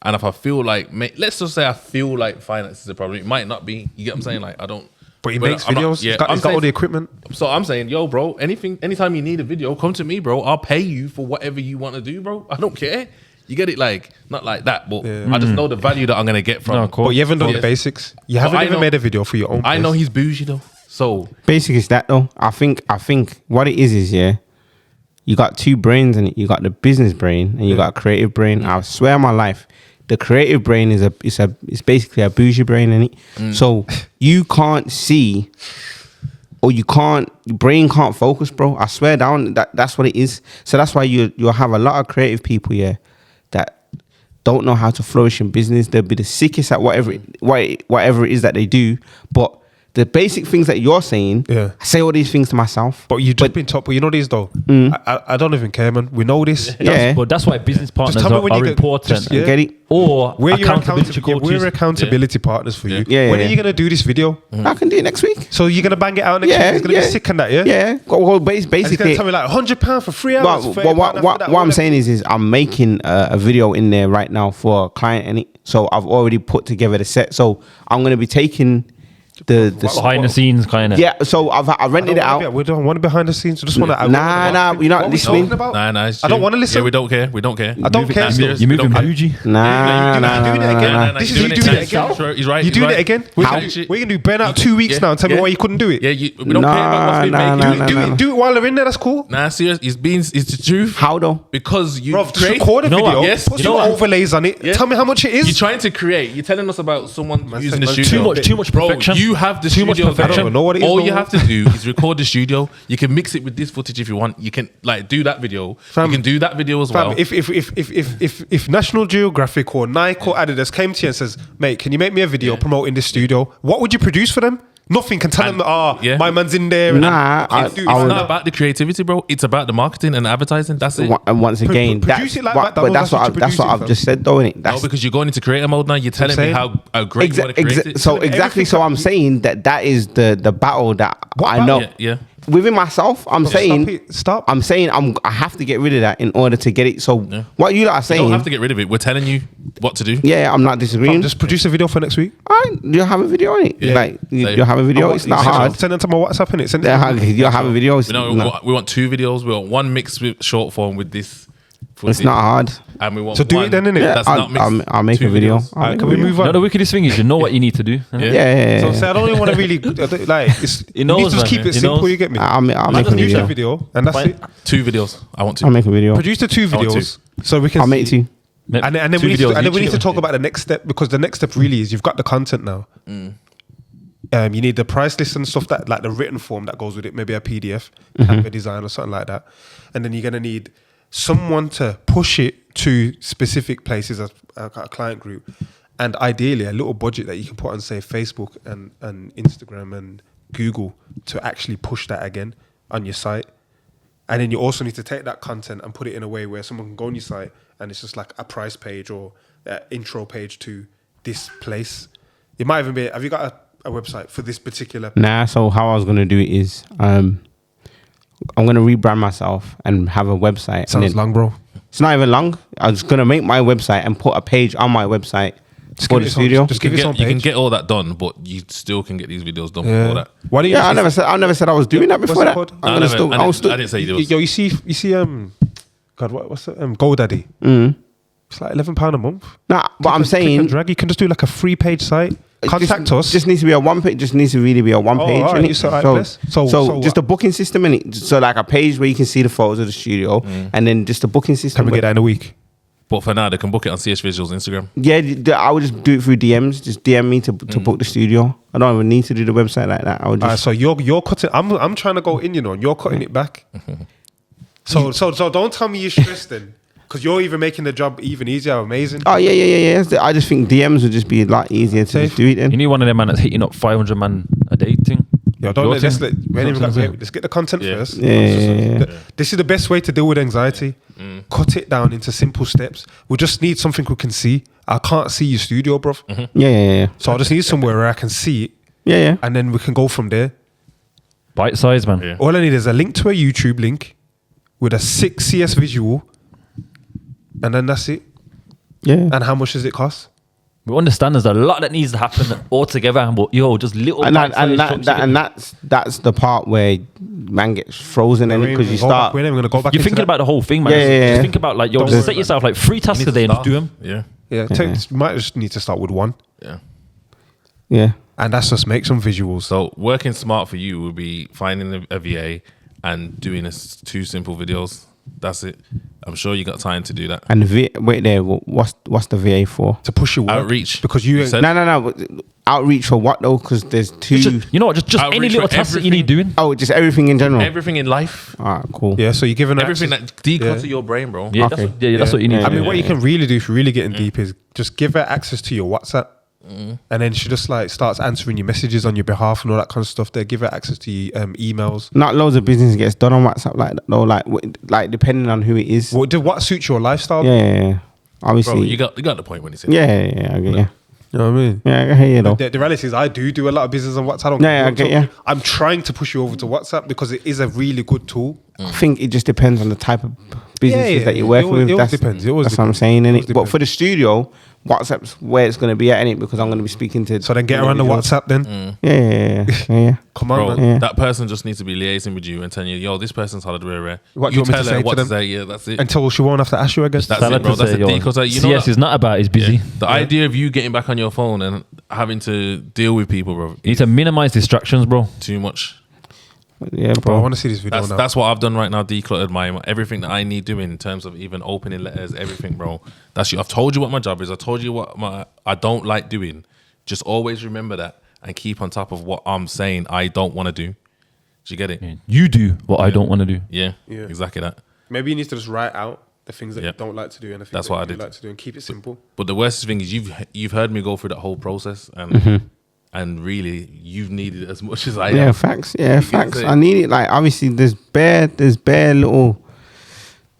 and if I feel like, let's just say I feel like finance is a problem, it might not be. You get what I'm saying? Like I don't. But he makes videos. He's got all the equipment. So I'm saying, yo, bro, anytime you need a video, come to me, bro. I'll pay you for whatever you want to do, bro. I don't care. You get it, like not like that, but I just know the value that I'm gonna get from. No, cool. But you haven't done the basics. You haven't even made a video for your own. I know he's bougie though. So basic is that though. I think what it is you got two brains and you got the business brain and you got a creative brain. I swear on my life, the creative brain is basically a bougie brain, innit? So you can't see or your brain can't focus, bro. I swear down that's what it is. So that's why you'll have a lot of creative people that don't know how to flourish in business. They'll be the sickest at whatever it is that they do, but the basic things that you're saying, I say all these things to myself. But you've just been taught. But you know this though. I don't even care, man. We know this. But that's why business partners are important. Get it? Or we're accountability partners for you. When are you gonna do this video? I can do it next week. So you're gonna bang it out next week. It's gonna be sick on that, yeah. Yeah. Well, basically, it's gonna tell me like £100 for 3 hours. What I'm saying is I'm making a video in there right now for a client, and so I've already put together the set. So I'm gonna be taking the behind the scenes kind of. Yeah, so I rented it out. We don't want it behind the scenes. We just want to. Nah, you're not listening. Nah, I don't want to listen. Yeah, we don't care. I don't care. You're moving bougie. Nah. Doing it again. This is you doing it again. He's right. You're doing it again. We're gonna do burn out 2 weeks now and tell me why you couldn't do it. Yeah, we don't care about what's been made. Do it while they're in there. That's cool. Nah, serious. It's the truth. How though? Because you just record a video. Put some overlays on it. Tell me how much it is. You're trying to create. You're telling us about someone using the studio. Too much perfection. Bro, you have the studio. I don't even know what it is. All you have to do is record the studio. You can mix it with this footage if you want. You can like do that video. You can do that video as well. If National Geographic or Nike or Adidas came to you and says, mate, can you make me a video promoting this studio? What would you produce for them? Nothing. Can tell them, my man's in there. It's not about the creativity, bro. It's about the marketing and advertising. That's it. And once again, that's what I've just said, though, innit? No, because you're going into creator mode now. You're telling me how great you want to create it. So I'm saying that is the battle that I know. Yeah. Within myself, I'm saying I have to get rid of that in order to get it. So what you lot are saying, you don't have to get rid of it. We're telling you what to do. Yeah, I'm not disagreeing. Just produce a video for next week. You'll have a video on it. Yeah. Like you'll have a video. It's not hard. Send it to my WhatsApp in it. You'll have a video. We want 2 videos. We want one mixed with short form with this. It's not hard. And we want so do it then, innit? Yeah, I'll make a video. Can we move on? No, the wickedest thing is you know what you need to do. Yeah. So I don't even want to really like. You need to just keep it simple. You get me? I'll make a video, and that's it. 2 videos. I want 2. I'll make a video. Produce the 2 videos so we can. I'll make 2. And then we need to talk about the next step, because the next step really is you've got the content now. You need the price list and stuff, that like the written form that goes with it, maybe a PDF, a design or something like that, and then you're gonna need someone to push it to specific places, a client group, and ideally a little budget that you can put on, say, Facebook and Instagram and Google to actually push that again on your site. And then you also need to take that content and put it in a way where someone can go on your site and it's just like a price page or an intro page to this place. It might even be, have you got a website for this particular? Nah, so how I was going to do it is I'm going to rebrand myself and have a website. Sounds long, bro. It's not even long. I'm just going to make my website and put a page on my website for the studio. Just give it some page. You can get all that done, but you still can get these videos done before that. Why do you? I never said I was doing that before that. I didn't say you did. Yo, you see, God, what's that? GoDaddy. It's like £11 a month. Nah, but I'm saying, click and drag. You can just do like a 3-page site. Contact us. Just needs to be a one page. Just needs to really be a one page. Right, so just a booking system in it. So like a page where you can see the photos of the studio, and then just a booking system. Can we get that in a week? But for now, they can book it on CS Visuals Instagram. Yeah, I would just do it through DMs. Just DM me to book the studio. I don't even need to do the website like that. I would just. So you're cutting. I'm trying to go in, and you're cutting it back. So don't tell me you're stressed then, because you're even making the job even easier. Amazing. Oh yeah. I just think DMs would just be a lot easier to just do it then. You need one of them man that's hitting up 500 man a day thing. Yo, let's get the content first. Yeah. This is the best way to deal with anxiety. Cut it down into simple steps. We just need something we can see. I can't see your studio, bro. Yeah. So I just need somewhere where I can see it. Yeah. And then we can go from there. Bite size, man. Yeah. All I need is a link to a YouTube link with a 6 CS visual, and then that's it. Yeah. And how much does it cost? We understand there's a lot that needs to happen all together, but just little. That's the part where man gets frozen in it because you start. We're never gonna go back. You're thinking about the whole thing, man. Yeah. Just think about like just set yourself like 3 tasks a day and just do them. Yeah. Yeah, you might just need to start with one, Yeah. and that's just make some visuals. So working smart for you would be finding a VA and doing 2 simple videos. That's it. I'm sure you got time to do that. And wait there. What's the VA for? To push your work. Outreach. Because you said- No. Outreach for what though? Because there's 2. Just any Outreach little for task that you need doing. Oh, just everything in general. Everything in life. Alright, cool. Yeah, so you're giving Everything access- that declutter Yeah. your brain, bro. Yeah, Okay. that's what you need. I to mean, do. what you can really do if you're really getting deep is just give her access to your WhatsApp. And then she just like starts answering your messages on your behalf and all that kind of stuff there. Give her access to your emails. Not loads of business gets done on WhatsApp like that though. Like depending on who it is. What suits your lifestyle? Yeah. Obviously. Bro, you got the point when you said Yeah. I get you. You know what I mean? Yeah, I hear you though. The reality is I do a lot of business on WhatsApp. I get you. I'm trying to push you over to WhatsApp because it is a really good tool. I think it just depends on the type of businesses that you're working with. It always That's depends. what I'm saying, innit? But for the studio, WhatsApp's where it's going to be at, innit? Because I'm going to be speaking to. So then get around the WhatsApp then. Yeah. Come on, bro, man. Yeah. that person just needs to be liaising with you and telling you, yo, this person's holiday. What do you want me to tell say her to what to them? say. Yeah, that's it. Until she won't have to ask you again. That's Tell her it, bro. to That's say, the deal. Because you know CS is not about is busy. the idea of you getting back on your phone and having to deal with people, bro, You need to minimize distractions, bro. too much. Yeah, Bro, I bro. want to see this video now. That's what I've done right now. Decluttered my everything that I need doing in terms of even opening letters, everything, bro. That's you. I've told you what my job is. I told you what I don't like doing. Just always remember that and keep on top of what I'm saying I don't want to do. Do you get it? You do what I don't want to do. Yeah, Yeah. exactly that. Maybe you need to just write out the things that Yeah. you don't like to do and the things That's that what I you did. like to do and keep it simple. But the worst thing is you've heard me go through that whole process and really you've needed it as much as I Yeah, have. facts. Yeah, You facts. say- I need it. Like, obviously, there's bare little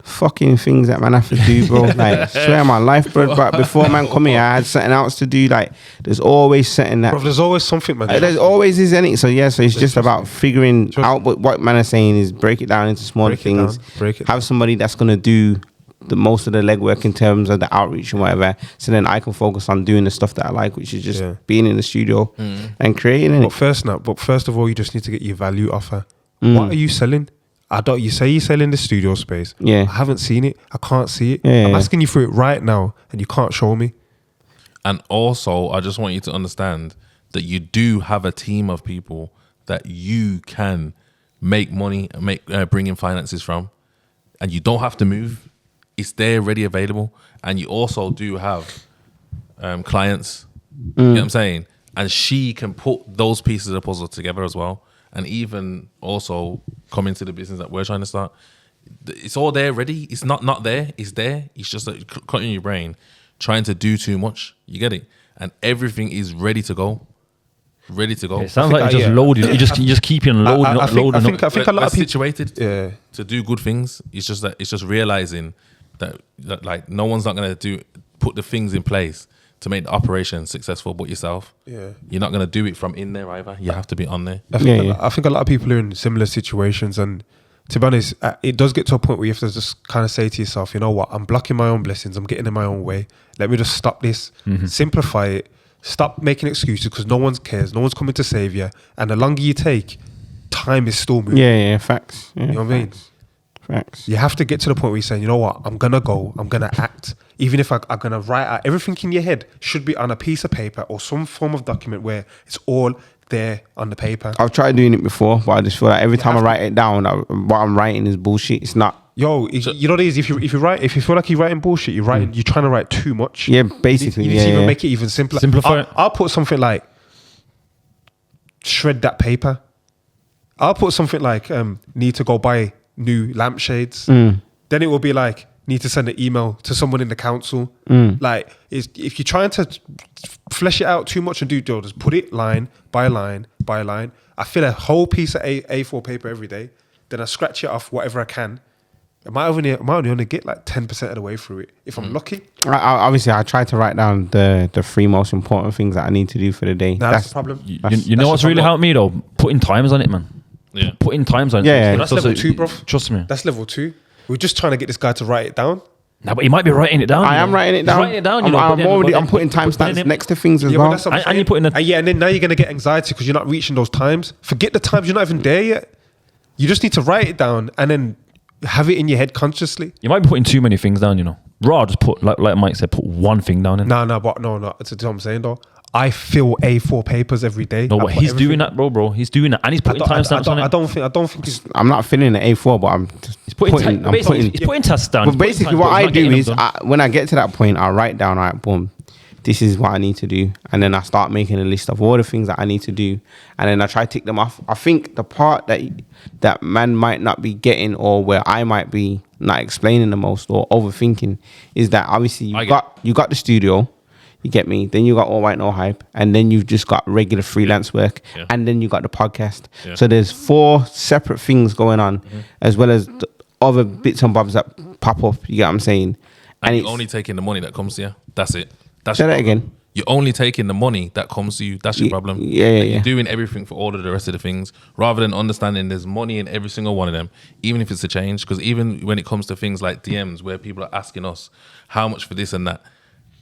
fucking things that man have to do, bro. Like, swear my life, bro. But before man come here, I had something else to do. Like, there's always something that. Bro, there's always something, man. There's always is any. So yeah, so it's just Trust about me. figuring Trust out what man is saying is break it down into smaller Break it things. down, break it Have somebody that's gonna do the most of the legwork in terms of the outreach and whatever. So then I can focus on doing the stuff that I like, which is just Yeah. being in the studio and creating But it. first of all, you just need to get your value offer. What are you selling? You say you're selling the studio space. Yeah. I haven't seen it. I can't see it. Yeah, I'm yeah. asking you for it right now, and you can't show me. And also, I just want you to understand that you do have a team of people that you can make money, bring in finances from, and you don't have to move. It's there, ready, available, and you also do have clients. You know what I'm saying? And she can put those pieces of the puzzle together as well, and even also come into the business that we're trying to start. It's all there, ready. It's not there. It's there. It's just like cutting your brain, trying to do too much. You get it? And everything is ready to go. Ready to go. It sounds like you're just yeah. loaded. You just keep on loading up, loading up. I think a lot of people. situated Yeah. to do good things. It's just realizing that like no one's not gonna put the things in place to make the operation successful but yourself. Yeah. You're not gonna do it from in there either. You have to be on there. I think, Yeah, I think a lot of people are in similar situations, and to be honest, it does get to a point where you have to just kind of say to yourself, you know what, I'm blocking my own blessings, I'm getting in my own way. Let me just stop this, simplify it, stop making excuses because no one cares, no one's coming to save you, and the longer you take, time is still moving. Yeah, facts. Yeah, You know what I mean? Facts. You have to get to the point where you're saying, you know what, I'm gonna go, I'm gonna act. Even if I'm gonna write out everything in your head should be on a piece of paper or some form of document where it's all there on the paper. I've tried doing it before, but I just feel like every time I write it down, what I'm writing is bullshit. It's not. Yo, you know what it is? If you feel like you're writing bullshit, you're trying to write too much. Yeah, basically. You need to even make it even simpler. Simplify it. I'll put something like shred that paper. I'll put something like need to go buy new lampshades. Then it will be like need to send an email to someone in the council. Like if you're trying to flesh it out too much and just put it line by line by line. I fill a whole piece of A4 paper every day. Then I scratch it off whatever I can. I might only get like 10% of the way through it if I'm lucky. Obviously, I try to write down the 3 most important things that I need to do for the day. That's the problem. You know what's really helped me though? Putting times on it, man. Yeah. Putting times on it. Yeah, That's level 2, bro. Trust me. That's level 2. We're just trying to get this guy to write it down. No, but he might be writing it down. I am writing it down. Writing it down. I'm putting timestamps next to things as well. But that's what I'm And saying. you're putting the- and then now you're going to get anxiety because you're not reaching those times. Forget the times. You're not even there yet. You just need to write it down and then have it in your head consciously. You might be putting too many things down, you know. Raw, just put, like Mike said, put one thing down. No. That's what I'm saying though. I fill A4 papers every day. No, but he's doing that, bro. He's doing that. And he's putting timestamps on it. I don't think he's... I'm not filling the A4, but I'm He's putting tasks down. But basically, what I do is when I get to that point, I write down, all right, boom, this is what I need to do, and then I start making a list of all the things that I need to do, and then I try to tick them off. I think the part that man might not be getting, or where I might be not explaining the most or overthinking, is that obviously you got the studio. You get me? Then you got All White No Hype, and then you've just got regular freelance work, and then you got the podcast. Yeah. So there's 4 separate things going on, as well as the other bits and bobs that pop up. You get what I'm saying? And you're only taking the money that comes to you. That's it. Say that again. You're only taking the money that comes to you. That's your problem. You're doing everything for all of the rest of the things, rather than understanding there's money in every single one of them, even if it's a change. Because even when it comes to things like DMs, where people are asking us how much for this and that,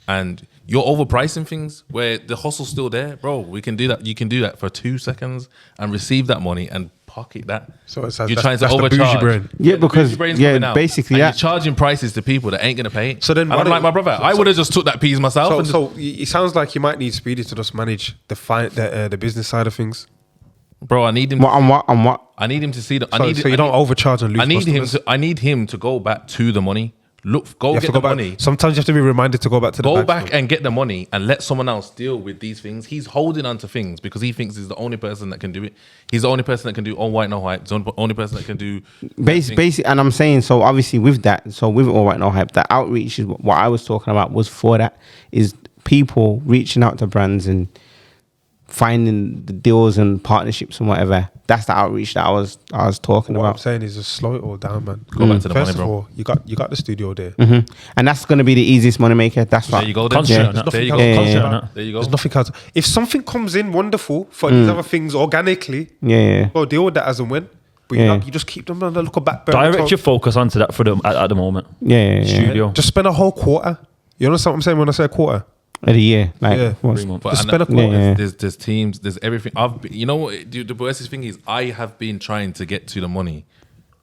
and you're overpricing things where the hustle's still there, bro. We can do that. You can do that for 2 seconds and receive that money and pocket that. So you're trying to that's the bougie overcharge. brain. Yeah, because basically, you're charging prices to people that ain't gonna pay it. So then, and I'm like, my brother, I would have just took that piece myself. So it sounds like you might need Speedy to just manage the business side of things. Bro, I need him. What? I need him to see the. So you don't overcharge and lose. I need him to go back to the money. Go get the money. Sometimes you have to be reminded to go back to the Go back and get the money and let someone else deal with these things. He's holding on to things because he thinks he's the only person that can do it. He's the only person that can do All White No Hype. He's the only person that can do basic. And I'm saying, so obviously with that, so with All White No Hype, that outreach is what I was talking about. Was for that is people reaching out to brands and finding the deals and partnerships and whatever. That's the outreach that I was talking what about. I'm saying is just slow it all down, man. Go back to the money, First bro. of all, you got the studio there. And that's going to be the easiest money maker. That's There what. you go. There you go. There you go. There's nothing else. If something comes in wonderful for these other things organically, Yeah. deal with that as and when. But you just keep them on the look back burner. Direct your focus onto that for them at the moment. Yeah. Studio. Just spend a whole quarter. You understand what I'm saying when I say a quarter? Of the year, like Yeah. what's- 3 months. But Just spend a quarter. there's teams, there's everything. You know what? The worst thing is, I have been trying to get to the money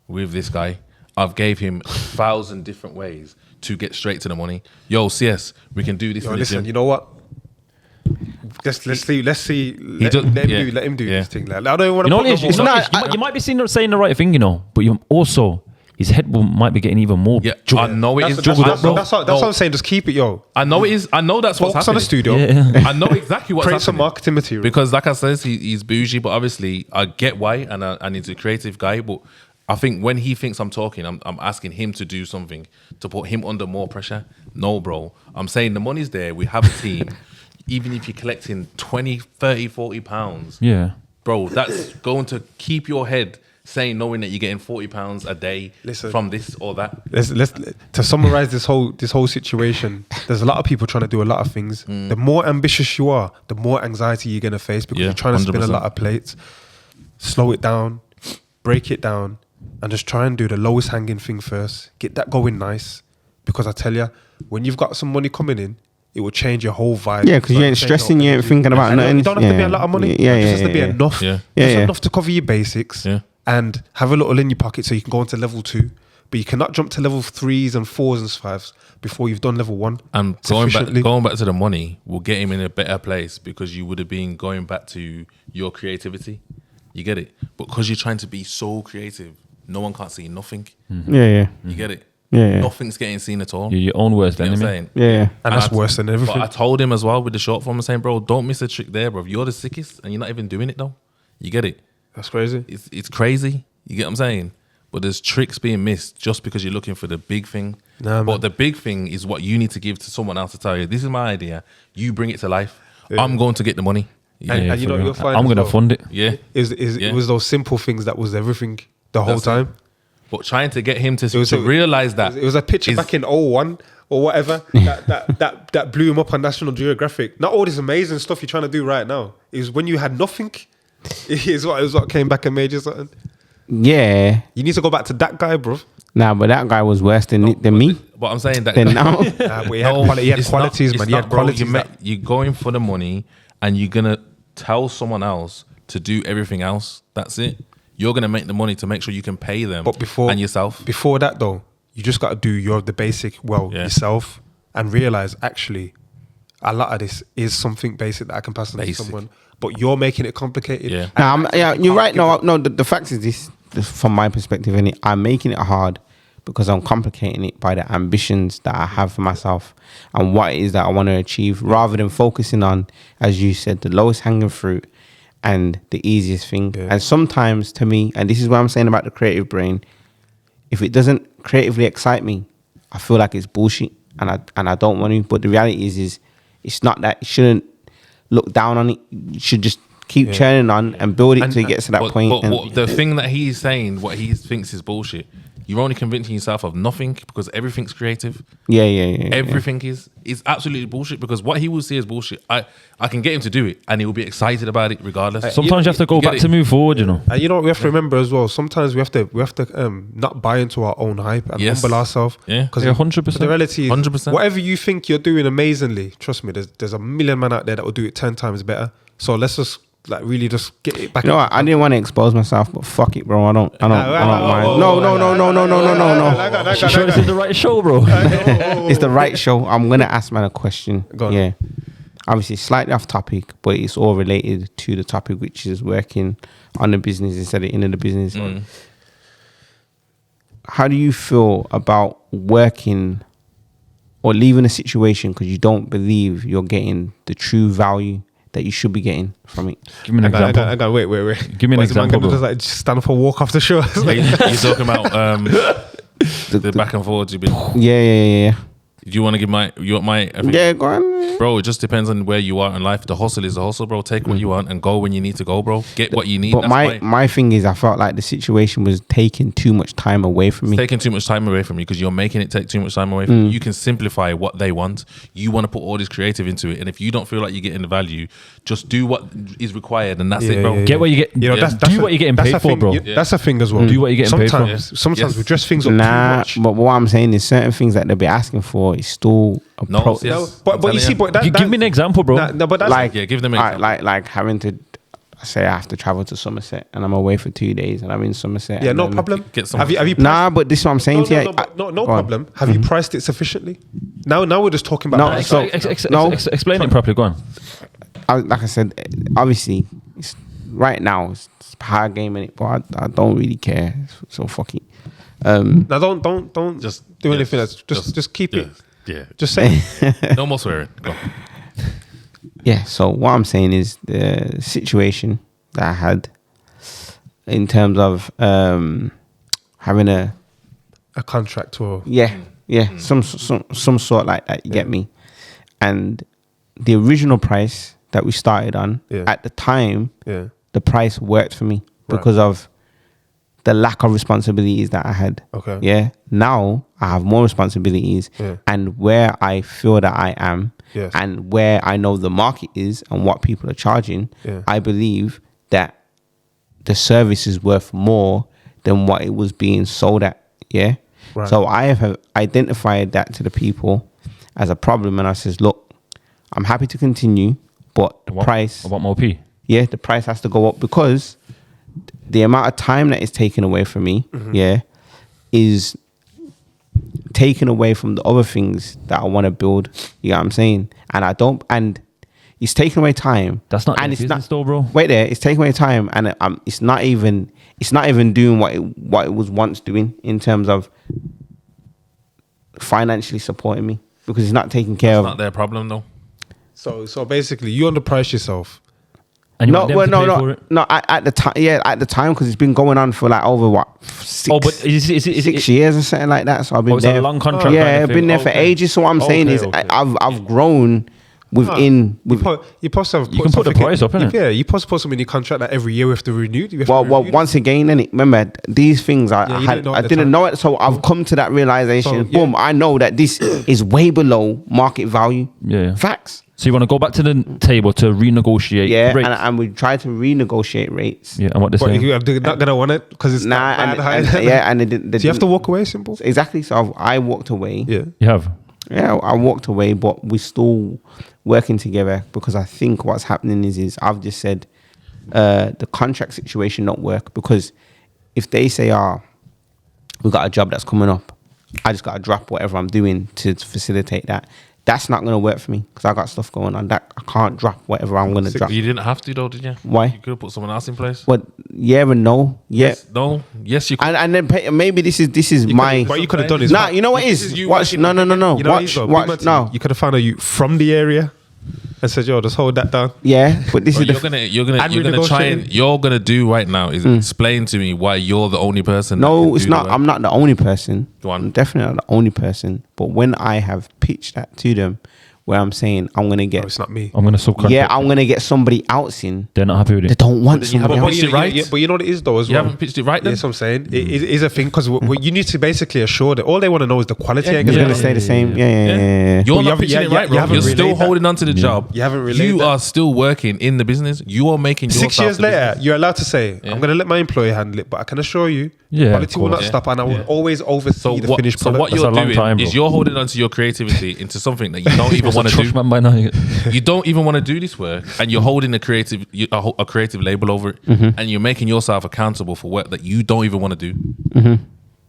with this guy. I've gave him 1,000 different ways to get straight to the money. Yo, CS, we can do this. Yo, in the listen, gym. you know what? Let's see. Let him do this thing. Like, I don't want You to. know, what it is? You might be saying the right thing, you know, but you also his head might be getting even more. Yeah, I know it is. That's what I'm saying. Just keep it, yo. I know it is. I know that's what's Focus on happening. the studio. Yeah. I know exactly what's Create happening. some marketing material. Because, like I said, he's bougie, but obviously I get why, and he's a creative guy. But I think when he thinks I'm talking, I'm asking him to do something to put him under more pressure. No, bro. I'm saying the money's there. We have a team. Even if you're collecting 20, 30, 40 pounds, Yeah. bro, that's going to keep your head sane, knowing that you're getting 40 pounds a day from this or that. Let's to summarize this whole situation. There's a lot of people trying to do a lot of things. The more ambitious you are, the more anxiety you're gonna face because you're trying to spin 100%. a lot of plates. Slow it down, break it down, and just try and do the lowest hanging thing first. Get that going nice, because I tell you, when you've got some money coming in, it will change your whole vibe. Yeah, because you ain't stressing, you ain't thinking about nothing. You don't have to be a lot of money. Yeah, it just has to be yeah. enough. Yeah. Just enough to cover your basics. Yeah. And have a little in your pocket so you can go into level 2. But you cannot jump to level 3s and 4s and 5s before you've done level 1. And going back to the money will get him in a better place, because you would have been going back to your creativity. You get it? But because you're trying to be so creative, no one can't see nothing. Yeah. You get it? Yeah. Nothing's getting seen at all. You're your own worst You know what I'm enemy. saying? Yeah. And that's worse than everything. But I told him as well with the short form, I'm saying, bro, don't miss a trick there, bro. You're the sickest and you're not even doing it though. You get it? That's crazy. It's crazy. You get what I'm saying? But there's tricks being missed just because you're looking for the big thing. Nah, but man. the big thing is what you need to give to someone else to tell you, this is my idea. You bring it to life. I'm going to get the money. Yeah. And you know, you'll find I'm as gonna well, fund it. Yeah. It was those simple things that was everything the whole That's it. time. but trying to get him to was realize that it was a picture back in 01 or whatever that blew him up on National Geographic. Not all this amazing stuff you're trying to do right now. It was when you had nothing. It was what came back and made you something. Yeah. You need to go back to that guy, bro. Nah, but that guy was worse than me. But I'm saying that Then now, But he had qualities, man. He had qualities. You're going for the money, and you're gonna tell someone else to do everything else. That's it. You're gonna make the money to make sure you can pay them. But and yourself. Before that, though, you just got to do the basic yourself, and realize actually a lot of this is something basic that I can pass on to someone. But you're making it complicated. Yeah, you're right. No. The fact is this from my perspective, and I'm making it hard because I'm complicating it by the ambitions that I have for myself and what it is that I want to achieve, rather than focusing on, as you said, the lowest hanging fruit and the easiest thing. And sometimes, to me, and this is what I'm saying about the creative brain, if it doesn't creatively excite me, I feel like it's bullshit, and I don't want to. But the reality is it's not that. You shouldn't look down on it. You should just keep churning on and build it till it gets to that point. But the thing that he's saying, what he thinks is bullshit, you're only convincing yourself of nothing, because everything's creative. Yeah. Everything is absolutely bullshit, because what he will see as bullshit, I can get him to do it and he will be excited about it regardless. Sometimes you have to go back to move forward, you know. And you know what we have to remember as well, sometimes we have to not buy into our own hype and humble ourselves. Yeah. Because 100%. the reality is 100%. whatever you think you're doing amazingly, trust me, there's a million men out there that will do it 10 times better. So let's just really just get it back. You know what? I didn't want to expose myself, but fuck it, bro. I don't mind. No. You sure this is the right show, bro? It's the right show. I'm gonna ask man a question. Go on. Yeah, obviously slightly off topic, but it's all related to the topic, which is working on the business instead of in the business. How do you feel about working or leaving a situation because you don't believe you're getting the true value that you should be getting from it? Give me an example. I got wait. Give me an example, bro. Just stand up for a walk off the show. You're talking about the back and forwards you've been. Yeah. Do you want to give my opinion? Yeah, go on. Bro, it just depends on where you are in life. The hustle is the hustle, bro. Take what you want and go when you need to go, bro. Get what you need. But my thing is, I felt like the situation was taking too much time away from me. It's taking too much time away from you because you're making it take too much time away from you. You can simplify what they want. You want to put all this creative into it, and if you don't feel like you're getting the value, just do what is required, and that's it, bro. Get what you get. You know, do what you're getting paid for, bro. That's a thing as well. Do what you're getting paid for. Sometimes we dress things up too much. But what I'm saying is certain things that they'll be asking for is still a But you see, give me an example, bro. No, but that's like, give them an example. like having to say I have to travel to Somerset and I'm away for 2 days and I'm in Somerset. Yeah, no problem. Have you priced, but this is what I'm saying to you. No problem. Have you priced it sufficiently? Now we're just talking about explain it properly. Go on. Like I said, obviously, right now it's power game in it, but I don't really care. So fuck it. Now don't just do anything else. Just keep it. Yeah. Just say it. No more swearing. Go. Yeah, so what I'm saying is the situation that I had in terms of having a contract or some sort like that, you get me? And the original price that we started on at the time, the price worked for me because of the lack of responsibilities that I had. Okay. Yeah. Now I have more responsibilities, and where I feel that I am, and where I know the market is and what people are charging, I believe that the service is worth more than what it was being sold at. Yeah. Right. So I have identified that to the people as a problem, and I says, look, I'm happy to continue, but the price. I want more P. Yeah, the price has to go up because the amount of time that is taken away from me, is taken away from the other things that I want to build. You know what I'm saying? And it's taking away time. That's not business though, bro. Wait there, it's taking away time, and it's not even doing what it was once doing in terms of financially supporting me, because it's not taking care of. It's not their problem though. So basically, you underprice yourself. And you no. At the time, because it's been going on for like over 6 years or something like that. So I've been there. A long contract. Yeah, I've been there for ages. So what I'm saying is, I've grown within. You supposed to have You can put the price up, innit? Yeah, you supposed to put something in your contract that every year we have to renew. Well, once again, innit? Remember these things I didn't know it, so I've come to that realization. Boom! I know that this is way below market value. Yeah. Facts. So you want to go back to the table to renegotiate rates? And we try to renegotiate rates. Yeah, and what they say? They're not gonna want it because it's and they didn't. So you have to walk away. Simple. Exactly. So I walked away. Yeah. You have? Yeah, I walked away, but we're still working together because I think what's happening is I've just said the contract situation not work, because if they say, we got a job that's coming up, I just got to drop whatever I'm doing to facilitate that. That's not going to work for me because I got stuff going on that I can't drop whatever I'm going to drop. You didn't have to though, did you? Why? You could have put someone else in place. But yeah and no. Yeah. Yes, no. Yes, you could. And then maybe this is my. What you could have done is you know what is? Watch. No. You know Watch. No. You could have found a youth from the area and said, "Yo, just hold that down." Yeah, but this is you're gonna do right now is explain to me why you're the only person. No, it's not. I'm not the only person. Go on. I'm definitely not the only person. But when I have pitched that to them, where I'm saying I'm gonna get, it's not me. I'm going to subcontract. Yeah, I'm gonna get somebody else in. They're not happy with They it. don't want you somebody haven't else. pitched it right. But you know what it is though as You well. haven't pitched it right then. That's what I'm saying. It is a thing because you need to basically assure that all they want to know is the quality. Yeah, ain't It's gonna gonna be- stay the same. Yeah. You're But not pitching it right, bro. haven't You're still relayed that. holding on to the job. You haven't relayed You that. are still working in the business. You are making 6 years the later, business. you're allowed to say, "I'm going to let my employee handle it," but I can assure you, quality will not course. stop, and I will always oversee the finished So product. what That's you're a long doing time, is bro. you're holding on to your creativity into something that you don't even want to Trust do. man by now. You don't even want to do this work, and you're holding a creative label over it, and you're making yourself accountable for work that you don't even want to do,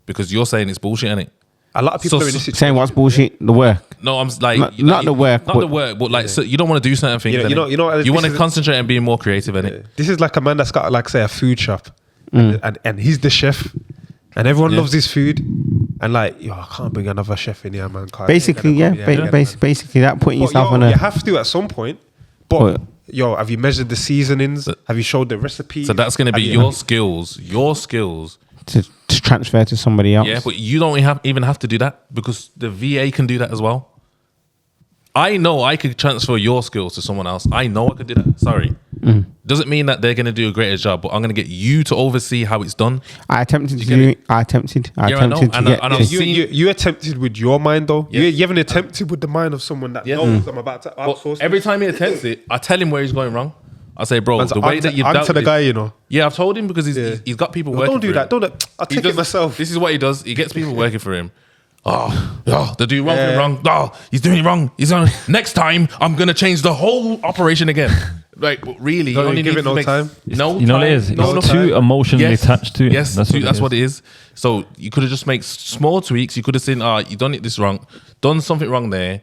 because you're saying it's bullshit, innit? A lot of people So- are in this situation. Saying what's bullshit? The work. No, I'm like Not the work, not but- the work, but like so you don't want to do certain things. You know, you want to this is- concentrate on being more creative, innit? This is like a man that's got, like, say, a food shop, and he's the chef, and everyone loves his food, and like, yo, I can't bring another chef in here, man. Basically, basically that putting yourself on You a. have to at some point, but yo, have you measured the seasonings? Have you showed the recipe? So that's going to be your skills To transfer to somebody else. Yeah, but you don't even have to do that because the VA can do that as well. I know I could transfer your skills to someone else. I know I could do that. Sorry. Doesn't mean that they're going to do a greater job, but I'm going to get you to oversee how it's done. I attempted to do it. I attempted I know. to And get. I've seen- You attempted with your mind though. Yes. You haven't attempted with the mind of someone that Yeah. knows I'm about to But outsource. every time he attempts it, I tell him where he's going wrong. I say, bro, the way that you've dealt to the with guy, this- you know. Yeah, I've told him because he's got people working Don't do for that. him. Don't. I'll He take does- it myself. This is what he does. He gets people working for him. They do one thing wrong. He's doing it wrong. He's on. Next time, I'm gonna change the whole operation again. Like, but really, Don't you only give need it to no make time. No, You know what it is? No, It's too emotionally attached to it. Yes, that's what it is. So you could have just made small tweaks. You could have said, you done it this wrong, done something wrong there.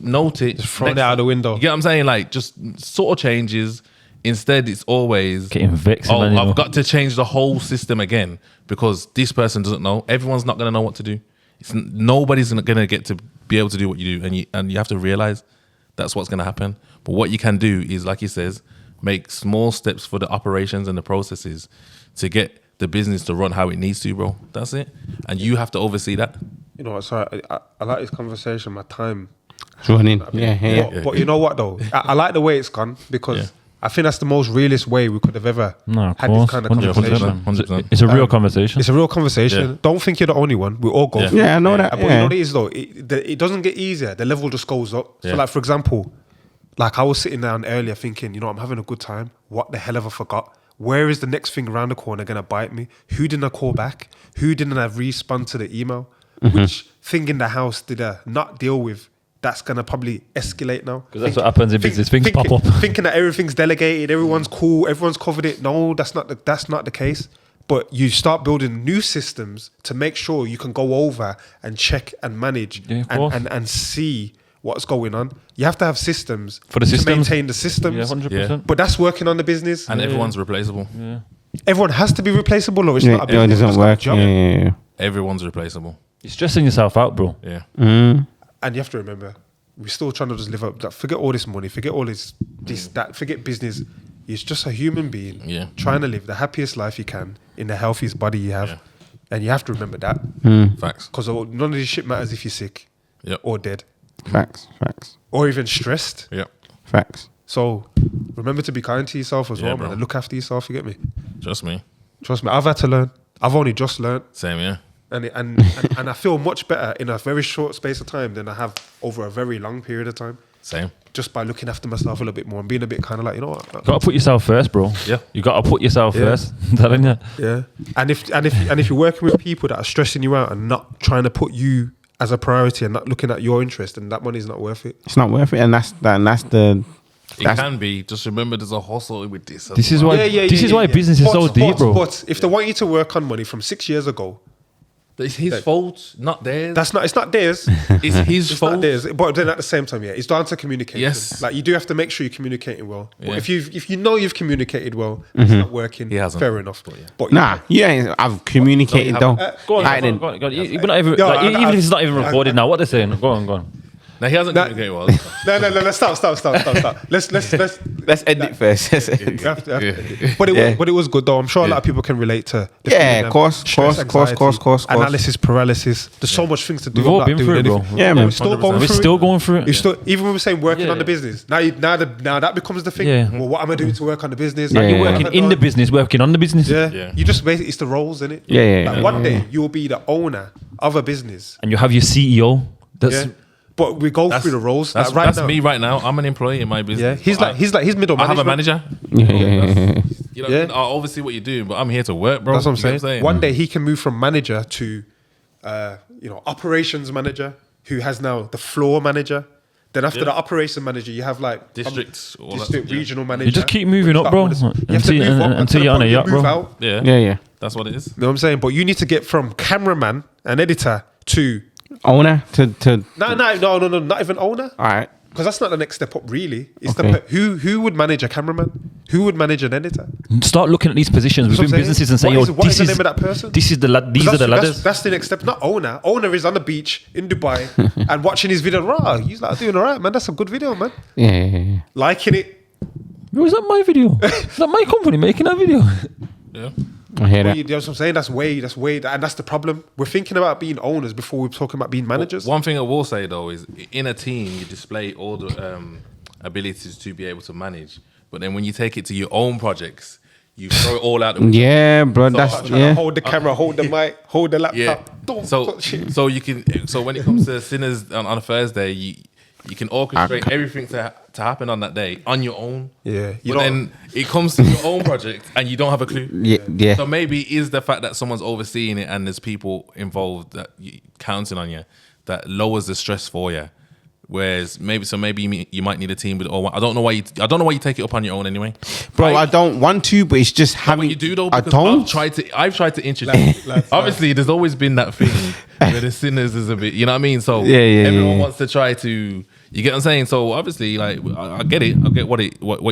Note it. Just throw it out the window. You get what I'm saying? Like, just sort of changes. Instead, it's always Getting vexed. man, you know. I've got to change the whole system again because this person doesn't know. Everyone's not going to know what to do. Nobody's going to get to be able to do what you do, and you have to realize that's what's going to happen. But what you can do is, like he says, make small steps for the operations and the processes to get the business to run how it needs to, bro. That's it, and you have to oversee that. You know, sorry, I like this conversation. My time. Running. Yeah. But you know what though? I like the way it's gone because I think that's the most realist way we could have ever No, of had course. this kind of 100%, conversation. man. 100%. It's a real conversation. It's a real conversation. Yeah. Don't think you're the only one. We all go through Yeah, I know it. that. But you Yeah. know what it is though? It doesn't get easier. The level just goes up. Yeah. So like, for example, like I was sitting down earlier thinking, I'm having a good time. What the hell have I forgot? Where is the next thing around the corner going to bite me? Who didn't I call back? Who didn't I respond to the email? Which thing in the house did I not deal with? That's going to probably escalate now. Because that's what happens in business. Things pop up. Thinking that everything's delegated, everyone's cool, everyone's covered it. No, that's not the case. But you start building new systems to make sure you can go over and check and manage and see what's going on. You have to have systems For the to systems. maintain the systems. Yeah, 100%. But that's working on the business. And everyone's replaceable. Everyone has to be replaceable, or it's Yeah, not a it business. doesn't It's not a work. job. Yeah. Everyone's replaceable. You're stressing yourself out, bro. Yeah. And you have to remember, we're still trying to just live up. That, forget all this money, forget all this, that. Forget business. He's just a human being trying to live the happiest life he can in the healthiest body you have, and you have to remember that. Facts. Because none of this shit matters if you're sick Yep. or dead. Facts. or even stressed. Yeah. Facts. So remember to be kind to yourself as well, bro. man, and look after yourself. You get me? Trust me. Trust me, I've had to learn. I've only just learned, Same, yeah. and I feel much better in a very short space of time than I have over a very long period of time. Same. Just by looking after myself a little bit more and being a bit kind of like, you know what? Got to put yourself first, bro. Yeah. You got to put yourself first. I'm telling you. Yeah. And if you're working with people that are stressing you out and not trying to put you as a priority and not looking at your interest, then that money's not worth it. It's not worth it, and that's the. It can be. Just remember there's a hustle with this. This is why. This is why business is so deep, bro. But if they want you to work on money from 6 years ago, It's his fault, not theirs. it's not theirs. It's his It's fault. not theirs. But then at the same time, yeah, it's down to communication. Yes. Like you do have to make sure you're communicating well. But Yeah. if you know you've communicated well, it's not working. He hasn't. Fair enough. But yeah. But Nah, you ain't. I've communicated though. Go on, Alright go on, then. go on, go on. We're not even, Yo, like, I- even if it's not even recorded now, what they're saying? Go on. Now he hasn't communicated well. No. Stop. Let's end it first. Let's end it. You have to. Yeah. But it was good though. I'm sure a lot of people can relate to. The Yeah, feeling of course, stress, anxiety, course. Analysis paralysis. There's so much things to do. We've I'm all not been doing through it, bro. anything. Yeah, man. We're still going We're through still it. going through it. You're still, even when we're saying working Yeah. on the business. Now that becomes the thing. Yeah. Well, what am I doing to work on the business? Yeah, Like, yeah, You're yeah. working in the business, working on the business. Yeah. You just basically, it's the roles, innit? Yeah. Like one day you'll be the owner of a business. And you have your CEO. That's Yeah. But we go through the roles. That's, like right that's now. me right now. I'm an employee in my Yeah. business. He's middle I have a management. manager. Yeah. You know what I Yeah. mean? I oversee what you do, but I'm here to work, bro. That's what I'm You get saying. One day he can move from manager to, operations manager, who has now the floor manager. Then after the operation manager, you have like Districts, all that district stuff, yeah. regional manager. You just keep moving up, bro. You have to Until you- move up until you're on a yacht, move bro. out. Yeah. That's what it is. You know what I'm saying? But you need to get from cameraman and editor to Owner to. no, not even owner. All right. Because that's not the next step up, really. It's Okay. who would manage a cameraman? Who would manage an editor? start looking at these positions That's what within I'm saying. businesses and say, What yo, is- what is this the is name of that person? This is the these are the ladders. That's the next step. Not owner. Owner is on the beach in Dubai and watching his video. Raw, he's like doing all right, man. That's a good video, man. Yeah. Liking it. Was that my video? Is that my company making that video? Yeah. I hear You that. know what I'm saying? That's way, and that's the problem. We're thinking about being owners before we're talking about being managers. One thing I will say though is, in a team, you display all the abilities to be able to manage, but then when you take it to your own projects, you throw it all out the window. Yeah, bro. So That's I'm Trying to yeah. hold the camera, hold the mic, hold the laptop. Yeah. Don't So touch it. so you can when it comes to sinners on a Thursday, you can orchestrate everything to happen on that day on your own. Yeah, you But then it comes to your own project and you don't have a clue. Yeah. So maybe it is the fact that someone's overseeing it and there's people involved that counting on you that lowers the stress for you. Whereas maybe you might need a team with. Or I don't know why you take it up on your own anyway, Bro, I don't want to, but it's just What having. you do though, I because don't. I've tried to introduce. Lads. Obviously, there's always been that thing where the sinners is a bit. You know what I mean? So Yeah, everyone yeah. wants to try to. You get what I'm saying? So obviously, like I get it. I get what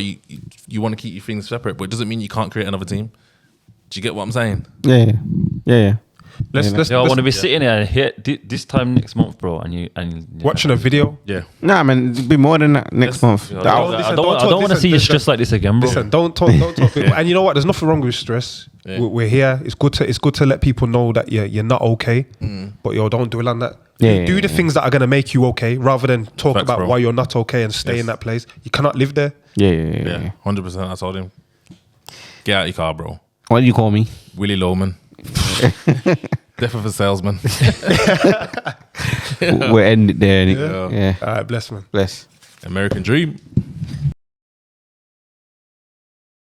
you want to keep your things separate, but it doesn't mean you can't create another team. Do you get what I'm saying? Yeah. let's Yo, I want to be sitting here this time next month, bro, and watching a video. Yeah. Nah, man, it'll be more than that next month. I That- listen, don't want to listen, see you listen. stressed like this again, bro. Listen, don't talk. And you know what? There's nothing wrong with stress. Yeah. We're here. It's good to let people know that you're not okay. But don't dwell on that. Yeah, Do the things that are gonna make you okay, rather than talk Facts, about bro. why you're not okay and stay in that place. You cannot live there. Yeah. 100%. I told him, get out your car, bro. What do you call me? Willie Loman. Death of a salesman. We'll end it there. innit? Yeah. All right, bless man. Bless. American dream.